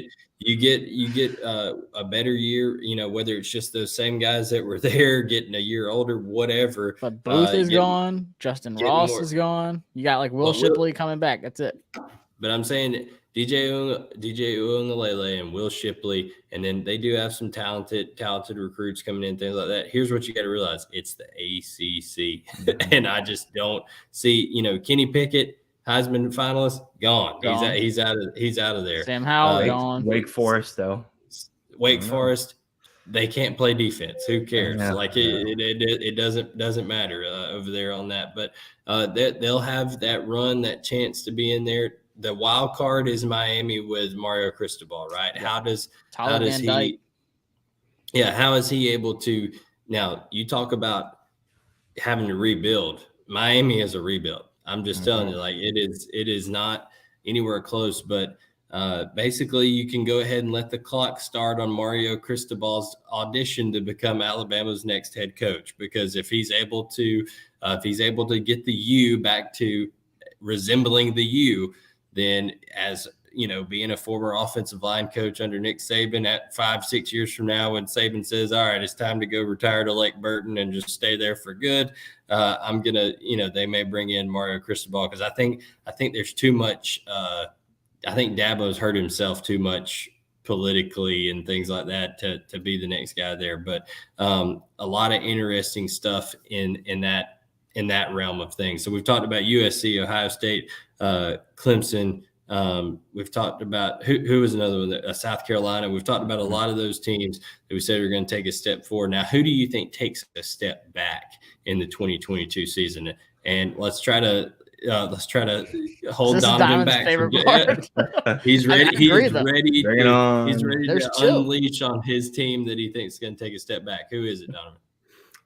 a better year. Whether it's just those same guys that were there getting a year older, whatever. But Booth is gone. Justin Ross is gone. You got like Will Shipley coming back. That's it. But I'm saying DJ Uiagalelei and Will Shipley, and then they do have some talented recruits coming in, things like that. Here's what you got to realize: it's the ACC, and I just don't see. Kenny Pickett, Heisman finalist, gone. He's out of there. Sam Howell gone. Wake Forest though. Wake Forest, they can't play defense. Who cares? It doesn't matter over there on that. But they'll have that run, that chance to be in there. The wild card is Miami with Mario Cristobal, right? Yeah. How is he able to? Now, you talk about having to rebuild. Miami is a rebuild. I'm just telling you, like, it is not anywhere close. But basically, you can go ahead and let the clock start on Mario Cristobal's audition to become Alabama's next head coach, because if he's able to get the U back to resembling the U, then, as being a former offensive line coach under Nick Saban, at 5-6 years from now, when Saban says, all right, it's time to go retire to Lake Burton and just stay there for good, I'm going to, they may bring in Mario Cristobal, because I think there's too much. I think Dabo's hurt himself too much politically and things like that to be the next guy there. But a lot of interesting stuff in that realm of things. So we've talked about USC, Ohio State, Clemson. We've talked about who was another one, South Carolina. We've talked about a lot of those teams that we said are going to take a step forward. Now, who do you think takes a step back in the 2022 season? And let's try to hold Donovan back. He's ready. He's ready to unleash on his team that he thinks is going to take a step back. Who is it, Donovan?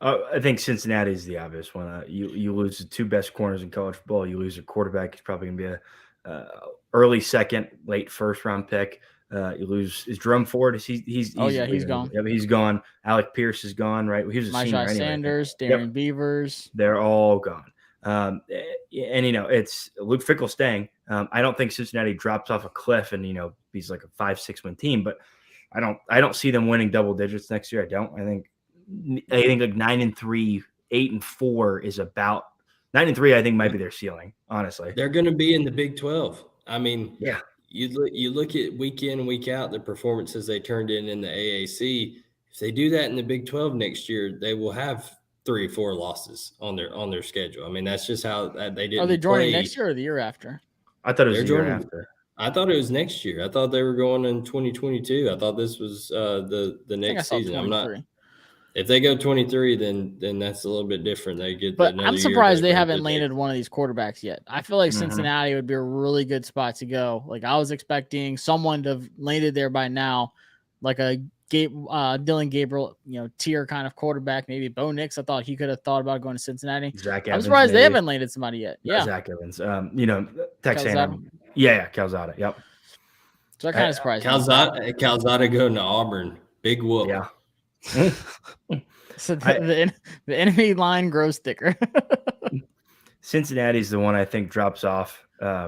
I think Cincinnati is the obvious one. You lose the 2 best corners in college football. You lose a quarterback. He's probably going to be a early second, late first round pick. You lose is Jerome Ford. He's gone. Yeah, he's gone. Alec Pierce is gone. Right, he was a senior anyway. Sanders, Darren Beavers. They're all gone. And it's Luke Fickell staying. I don't think Cincinnati drops off a cliff and he's like a 5-6 win team, but I don't see them winning double digits next year. I think like 9-3, 8-4 is about 9-3. I think might be their ceiling. Honestly, they're going to be in the Big 12. I mean, yeah. You look at week in and week out the performances they turned in the AAC. If they do that in the Big 12 next year, they will have 3 or 4 losses on their schedule. I mean, that's just how they didn't. Are they joining next year or the year after? I thought it was the year after. I thought it was next year. I thought they were going in 2022. I thought this was the next season. I'm not. If they go 23, then that's a little bit different. They get. But I'm surprised they haven't landed one of these quarterbacks yet. I feel like Cincinnati would be a really good spot to go. Like, I was expecting someone to have landed there by now, like a Dylan Gabriel, tier kind of quarterback, maybe Bo Nix. I thought he could have thought about going to Cincinnati. Zach Evans, I'm surprised they haven't landed somebody yet. Yeah, Zach Evans. Texas A&M. Yeah, Calzada. Yep. So that kind of surprised me. Calzada going to Auburn. Big whoop. Yeah. So the enemy line grows thicker. Cincinnati's the one I think drops off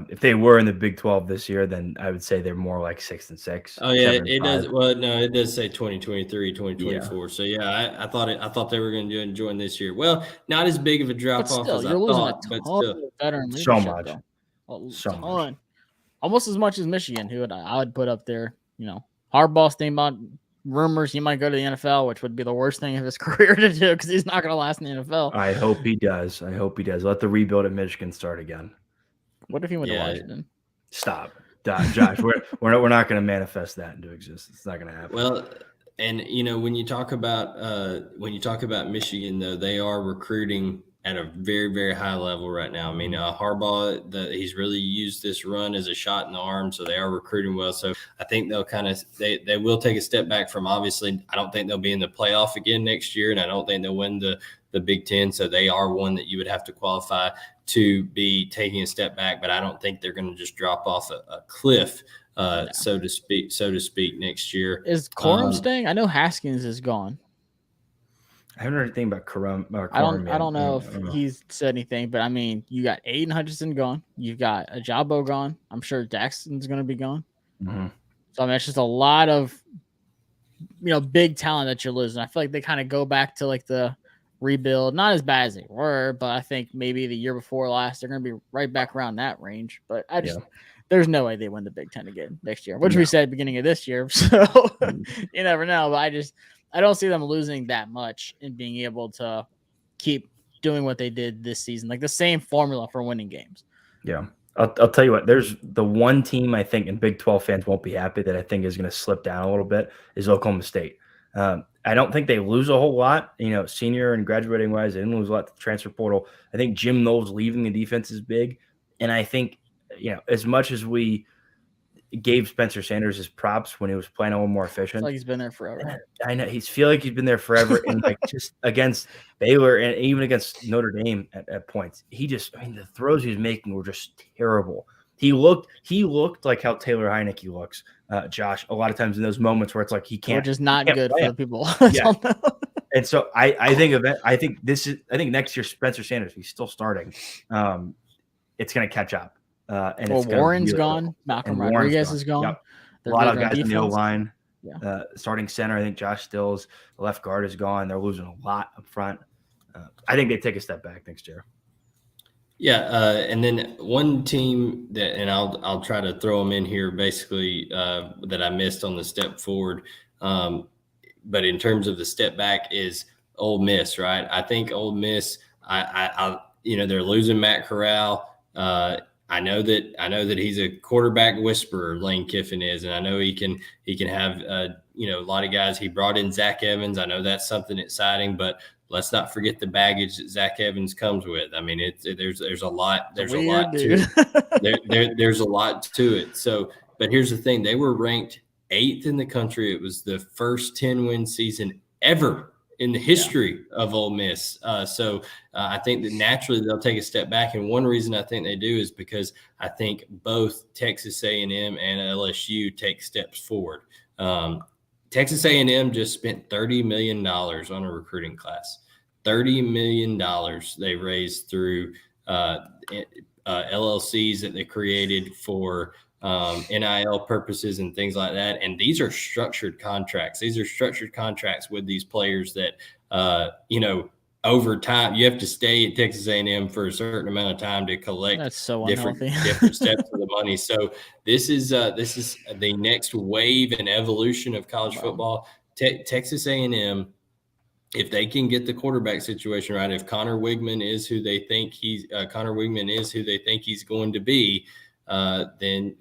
If they were in the Big 12 this year, then I would say they're more like 6-6. Oh yeah, 7-5. it does. Well, no, it does say 2023, 2024. Yeah. So yeah, I thought they were going to join this year. Well, not as big of a drop But off still, as I you're losing a thought, but ton still. of veteran So leadership, much. though. So ton. much. Almost as much as Michigan, who I would put up there. Harbaugh's thinking about rumors he might go to the NFL, which would be the worst thing of his career to do because he's not going to last in the NFL. I hope he does. Let the rebuild at Michigan start again. What if he went to Washington? Stop. Josh, we're not going to manifest that into existence. It's not going to happen. Well, and when you talk about Michigan, though, they are recruiting at a very, very high level right now. I mean, Harbaugh, he's really used this run as a shot in the arm, so they are recruiting well. So I think they'll they will take a step back from, obviously, I don't think they'll be in the playoff again next year, and I don't think they'll win the Big Ten. So they are one that you would have to qualify to be taking a step back, but I don't think they're going to just drop off a cliff, so to speak, next year. Is Corum staying? I know Haskins is gone. I haven't heard anything about Corum. I don't know if he's said anything, but I mean, you got Aiden Hutchinson gone. You've got Ajabo gone. I'm sure Daxton's going to be gone. Mm-hmm. So I mean, it's just a lot of big talent that you're losing. I feel like they kind of go back to like the rebuild, not as bad as they were, but I think maybe the year before last they're going to be right back around that range. But there's no way they win the Big Ten again next year, which we said at the beginning of this year. So you never know. But I don't see them losing that much and being able to keep doing what they did this season, like the same formula for winning games. Yeah. I'll tell you what, there's the one team I think, and Big 12 fans won't be happy, that I think is going to slip down a little bit is Oklahoma State. I don't think they lose a whole lot, senior and graduating wise. They didn't lose a lot to the transfer portal. I think Jim Knowles leaving the defense is big. And I think, as much as we gave Spencer Sanders his props when he was playing a little more efficient. It's like he's been there forever. I know feel like he's been there forever. And like just against Baylor and even against Notre Dame at points, the throws he was making were just terrible. He looked like how Taylor Heineke looks, Josh, a lot of times in those moments where it's like he can't. Which is not good for the people. Yeah. And so I think next year Spencer Sanders, he's still starting. It's going to catch up. And Warren's gone. Malcolm Rodriguez is gone. Yep. A lot of guys in the O-line. Yeah. Starting center, I think Josh Stills, the left guard, is gone. They're losing a lot up front. I think they take a step back next year. Yeah, and then one team that, and I'll try to throw them in here, basically that I missed on the step forward, but in terms of the step back is Ole Miss, right? I think Ole Miss, they're losing Matt Corral. I know that he's a quarterback whisperer, Lane Kiffin is, and I know he can have a lot of guys. He brought in Zach Evans. I know that's something exciting, but let's not forget the baggage that Zach Evans comes with. I mean, there's a lot to it. So, but here's the thing: they were ranked 8th in the country. It was the first 10-win season ever in the history of Ole Miss. So I think that naturally they'll take a step back. And one reason I think they do is because I think both Texas A&M and LSU take steps forward. Texas A&M just spent $30 million on a recruiting class. $30 million they raised through LLCs that they created for NIL purposes and things like that. And these are structured contracts. These are structured contracts with these players that, over time, you have to stay at Texas A&M for a certain amount of time to collect different steps of the money. So this is the next wave and evolution of college football. Texas A&M, if they can get the quarterback situation right, if Connor Wigman is who they think he's going to be, then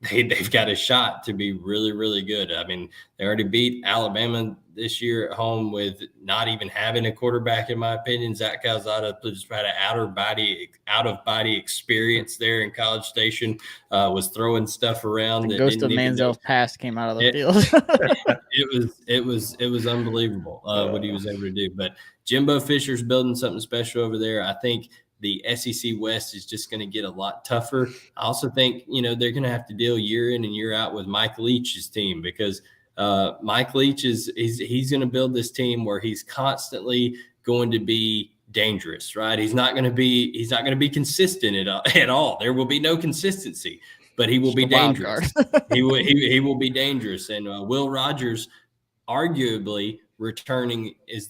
they've got a shot to be really, really good. I mean, they already beat Alabama this year at home with not even having a quarterback, in my opinion. Zach Calzada just had an out of body experience there in College Station. Was throwing stuff around. The ghost of Manziel's past came out of the field. It was unbelievable what he was able to do. But Jimbo Fisher's building something special over there. I think the SEC West is just going to get a lot tougher. I also think, they're going to have to deal year in and year out with Mike Leach's team, because Mike Leach he's going to build this team where he's constantly going to be dangerous, right? He's not going to be consistent at all. There will be no consistency, but he will be dangerous. he will be dangerous. And Will Rogers, arguably returning, is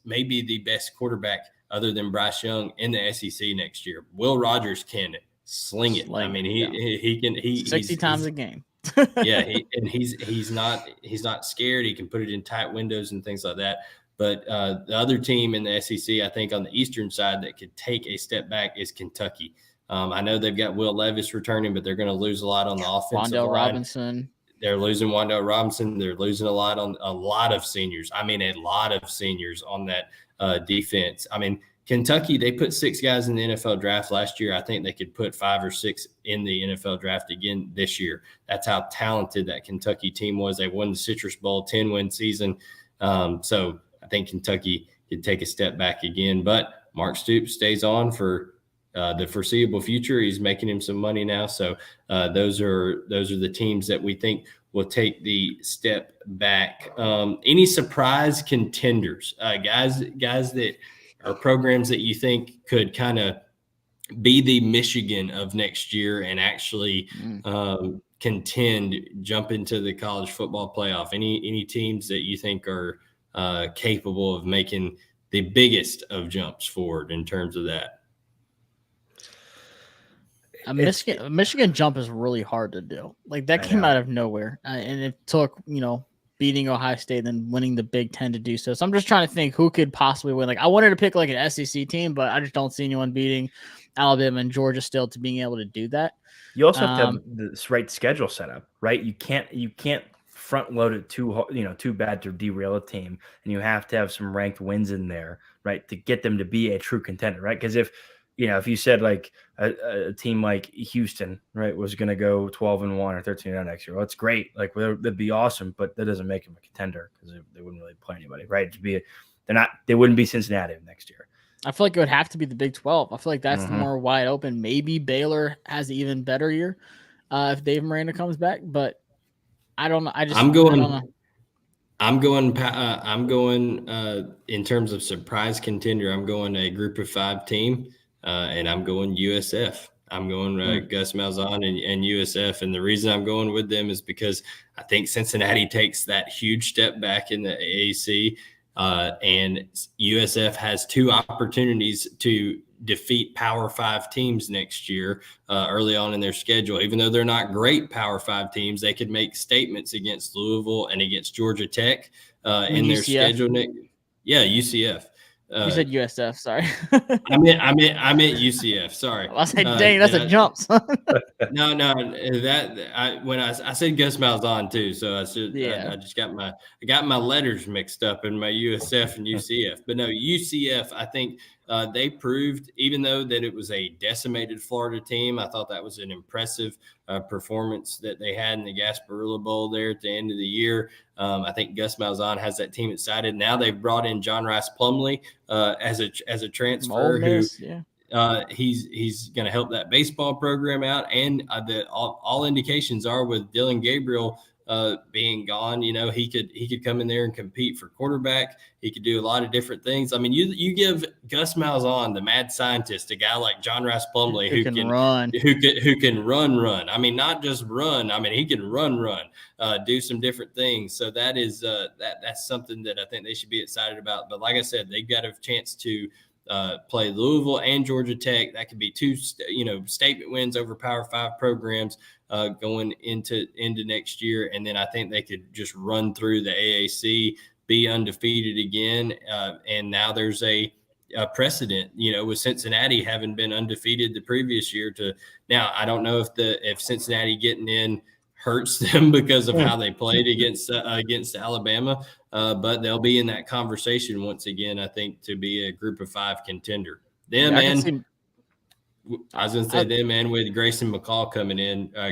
maybe the best quarterback other than Bryce Young in the SEC next year. Will Rogers can sling it. I mean, he can 60 times a game. Yeah, he's not scared. He can put it in tight windows and things like that. But the other team in the SEC, I think on the Eastern side that could take a step back is Kentucky. I know they've got Will Levis returning, but they're going to lose a lot on the offensive line. Robinson. They're losing Wan'Dale Robinson. They're losing a lot of seniors. I mean, a lot of seniors on that defense. I mean, Kentucky, they put 6 guys in the NFL draft last year. I think they could put 5 or 6 in the NFL draft again this year. That's how talented that Kentucky team was. They won the Citrus Bowl, 10-win season. So I think Kentucky could take a step back again. But Mark Stoops stays on for the foreseeable future. He's making him some money now. So those are the teams that we think will take the step back. Any surprise contenders, guys that are programs that you think could kind of be the Michigan of next year and actually contend, jump into the college football playoff? Any teams that you think are capable of making the biggest of jumps forward in terms of that? A Michigan jump is really hard to do. Like that came out of nowhere, and it took beating Ohio State, then winning the Big Ten to do so. So I'm just trying to think who could possibly win. Like I wanted to pick like an SEC team, but I just don't see anyone beating Alabama and Georgia still to being able to do that. You also have to have the right schedule set up, right? You can't front load it too bad to derail a team, and you have to have some ranked wins in there, right, to get them to be a true contender, right? Because if you said like a team like Houston, right, was going to go 12-1 or 13-0 next year, well, it's great. Like that'd be awesome, but that doesn't make them a contender because they wouldn't really play anybody, right? They wouldn't be Cincinnati next year. I feel like it would have to be the Big 12. I feel like that's the more wide open. Maybe Baylor has an even better year if Dave Miranda comes back, but I don't know. I'm going in terms of surprise contender. I'm going a group of 5 team. And I'm going USF. I'm going Gus Malzahn and USF. And the reason I'm going with them is because I think Cincinnati takes that huge step back in the AAC. And USF has 2 opportunities to defeat Power 5 teams next year early on in their schedule. Even though they're not great Power 5 teams, they could make statements against Louisville and against Georgia Tech in their schedule. Yeah, UCF. You said USF, sorry. I meant UCF. Sorry. I was like, dang, that's a jump. No, when I said Gus Malzahn too, so I said I just got my letters mixed up in my USF and UCF. But no, UCF, I think they proved, even though that it was a decimated Florida team, I thought that was an impressive performance that they had in the Gasparilla Bowl there at the end of the year. I think Gus Malzahn has that team excited. Now they've brought in John Rice Plumlee as a transfer he's going to help that baseball program out. And all indications are with Dylan Gabriel being gone, he could come in there and compete for quarterback. He could do a lot of different things. I mean, you give Gus Malzahn, the mad scientist, a guy like John Rice Plumlee who can run. I mean, not just run. I mean, he can run, do some different things. So that is that's something that I think they should be excited about. But like I said, they've got a chance to play Louisville and Georgia Tech. That could be 2 statement wins over Power 5 programs going into next year. And then I think they could just run through the AAC, be undefeated again. And now there's a precedent, with Cincinnati having been undefeated the previous year to now. I don't know if Cincinnati getting in hurts them because of how they played against Alabama, but they'll be in that conversation once again, I think, to be a group of 5 contender. I was going to say them, and with Grayson McCall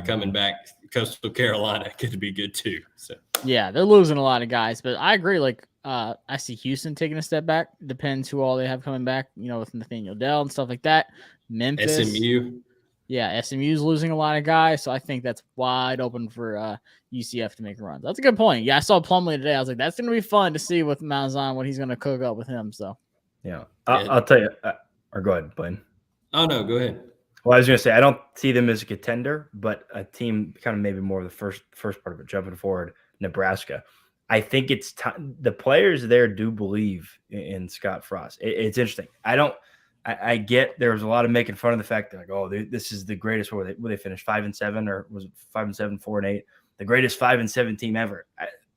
coming back, Coastal Carolina could be good too. So yeah, they're losing a lot of guys, but I agree. Like I see Houston taking a step back. Depends who all they have coming back, with Nathaniel Dell and stuff like that. Memphis, SMU. Yeah, SMU's losing a lot of guys, so I think that's wide open for UCF to make a run. That's a good point. Yeah, I saw Plumlee today. I was like, that's going to be fun to see with Malzahn, what he's going to cook up with him. So Yeah. I'll tell you. Or go ahead, Blaine. Oh, no, go ahead. Well, I was going to say, I don't see them as a contender, but a team kind of maybe more of the first part of it, jumping forward, Nebraska. I think it's time. The players there do believe in Scott Frost. It's interesting. I get there was a lot of making fun of the fact that like, oh, this is the greatest. Where they finished 5-7, or was it 5-7, 4-8? The greatest 5-7 team ever.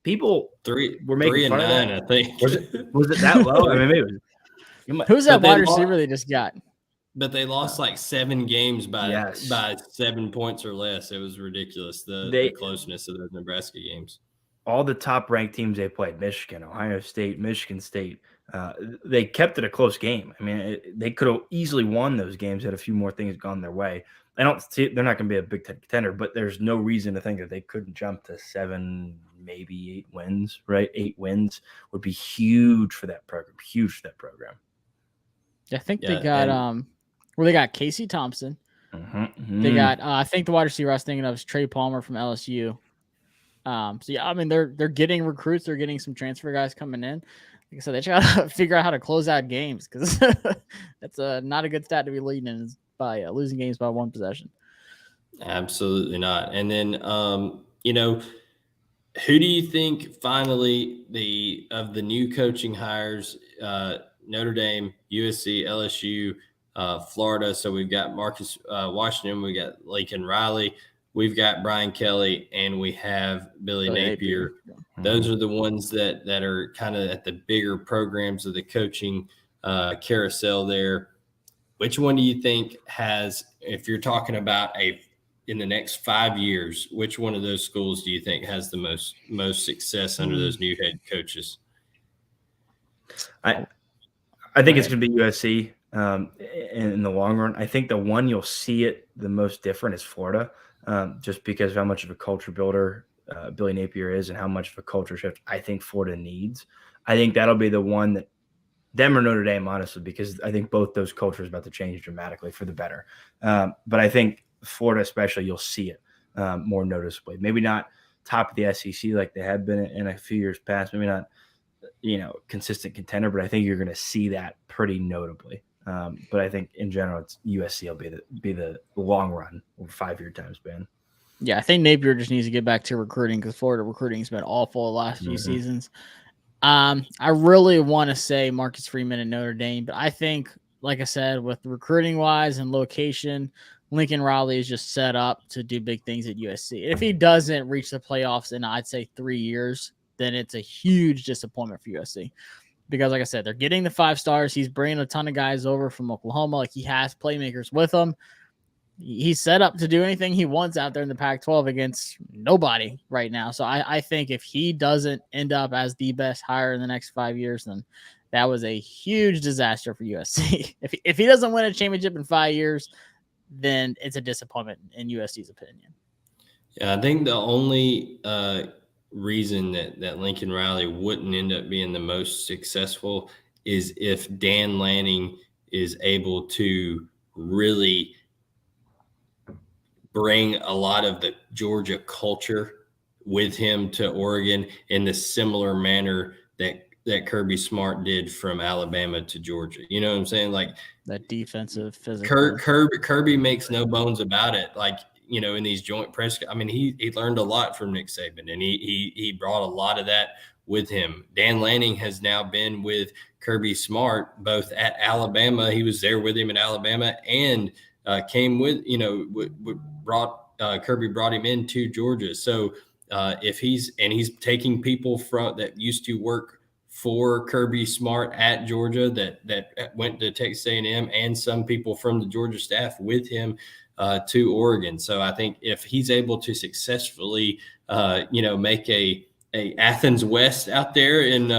People were making fun of that. 3-9, I think. Was it that low? I mean, maybe it was. Who's that wide receiver they just got? But they lost like 7 games by 7 points or less. It was ridiculous, the closeness of those Nebraska games. All the top-ranked teams they played, Michigan, Ohio State, Michigan State, they kept it a close game. I mean, they could have easily won those games had a few more things gone their way. I don't see they're not going to be a Big Ten contender, but there's no reason to think that they couldn't jump to 7, maybe 8 wins, right? 8 wins would be huge for that program. Huge for that program. I think they got they got Casey Thompson. They got I think the wide receiver I was thinking of is Trey Palmer from LSU. So yeah, I mean they're getting recruits, they're getting some transfer guys coming in. Like I said, they try to figure out how to close out games because that's not a good stat to be leading in by losing games by 1 possession. Absolutely not. And then who do you think finally of the new coaching hires? Notre Dame, USC, LSU, Florida. So we've got Marcus Washington, we got Lincoln Riley, we've got Brian Kelly, and we have Billy Napier. Those are the ones that are kind of at the bigger programs of the coaching carousel there. Which one do you think has, if you're talking about in the next 5 years, which one of those schools do you think has the most success under those new head coaches? I think it's going to be USC in the long run. I think the one you'll see it the most different is Florida, just because of how much of a culture builder Billy Napier is and how much of a culture shift I think Florida needs. I think that'll be the one that them or Notre Dame, honestly, because I think both those cultures are about to change dramatically for the better. But I think Florida especially, you'll see it more noticeably. Maybe not top of the SEC like they have been in a few years past. Maybe not consistent contender, but I think you're going to see that pretty notably. But I think in general, it's USC will be the long run over 5-year time span. Yeah, I think Napier just needs to get back to recruiting because Florida recruiting has been awful the last few seasons. I really want to say Marcus Freeman and Notre Dame, but I think, like I said, with recruiting wise and location, Lincoln Riley is just set up to do big things at USC. If he doesn't reach the playoffs in, I'd say 3 years, then it's a huge disappointment for USC. Because, like I said, they're getting the 5 stars. He's bringing a ton of guys over from Oklahoma. Like, he has playmakers with him. He's set up to do anything he wants out there in the Pac-12 against nobody right now. So I think if he doesn't end up as the best hire in the next 5 years, then that was a huge disaster for USC. If he doesn't win a championship in 5 years, then it's a disappointment in USC's opinion. Yeah, I think the only reason that Lincoln Riley wouldn't end up being the most successful is if Dan Lanning is able to really bring a lot of the Georgia culture with him to Oregon in the similar manner that Kirby Smart did from Alabama to Georgia. You know what I'm saying? Like that defensive physical. Kirby makes no bones about it. Like, in these joint press, I mean, he learned a lot from Nick Saban, and he brought a lot of that with him. Dan Lanning has now been with Kirby Smart both at Alabama. He was there with him in Alabama and came with, Kirby brought him into Georgia. So if he's taking people from that used to work for Kirby Smart at Georgia that went to Texas A&M and some people from the Georgia staff with him to Oregon. So I think if he's able to successfully, make a Athens West out there in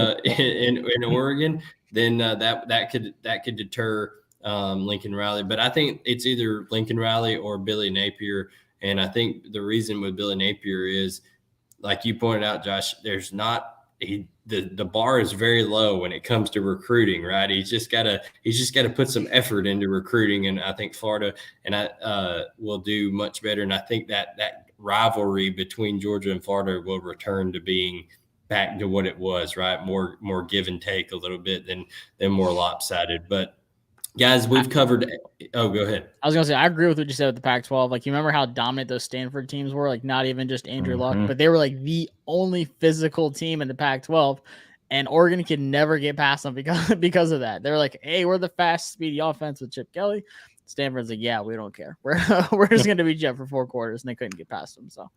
Oregon, then that could deter Lincoln Riley. But I think it's either Lincoln Riley or Billy Napier. And I think the reason with Billy Napier is, like you pointed out, Josh, the bar is very low when it comes to recruiting, right? He's just got to put some effort into recruiting, and I think Florida will do much better. And I think that rivalry between Georgia and Florida will return to being back to what it was, right? More give and take a little bit than more lopsided. But guys, we've covered. Oh, go ahead. I was gonna say I agree with what you said with the Pac-12. Like, you remember how dominant those Stanford teams were? Like, not even just Andrew Luck, but they were like the only physical team in the Pac-12, and Oregon could never get past them because of that. They're like, hey, we're the fast, speedy offense with Chip Kelly. Stanford's like, yeah, we don't care. We're just gonna beat you up for 4 quarters, and they couldn't get past them. So.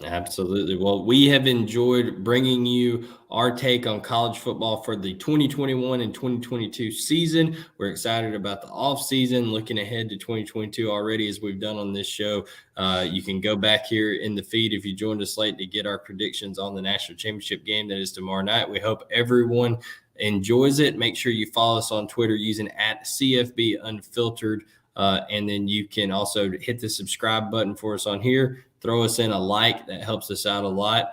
Absolutely. Well, we have enjoyed bringing you our take on college football for the 2021 and 2022 season. We're excited about the off season, looking ahead to 2022 already, as we've done on this show. You can go back here in the feed if you joined us late to get our predictions on the national championship game that is tomorrow night. We hope everyone enjoys it. Make sure you follow us on Twitter using @CFB Unfiltered. And then you can also hit the subscribe button for us on here. Throw us in a like. That helps us out a lot.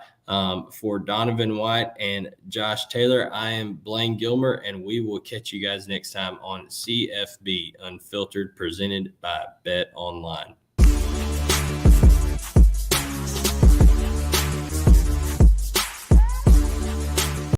For Donovan White and Josh Taylor, I am Blaine Gilmer, and we will catch you guys next time on CFB Unfiltered, presented by Bet Online.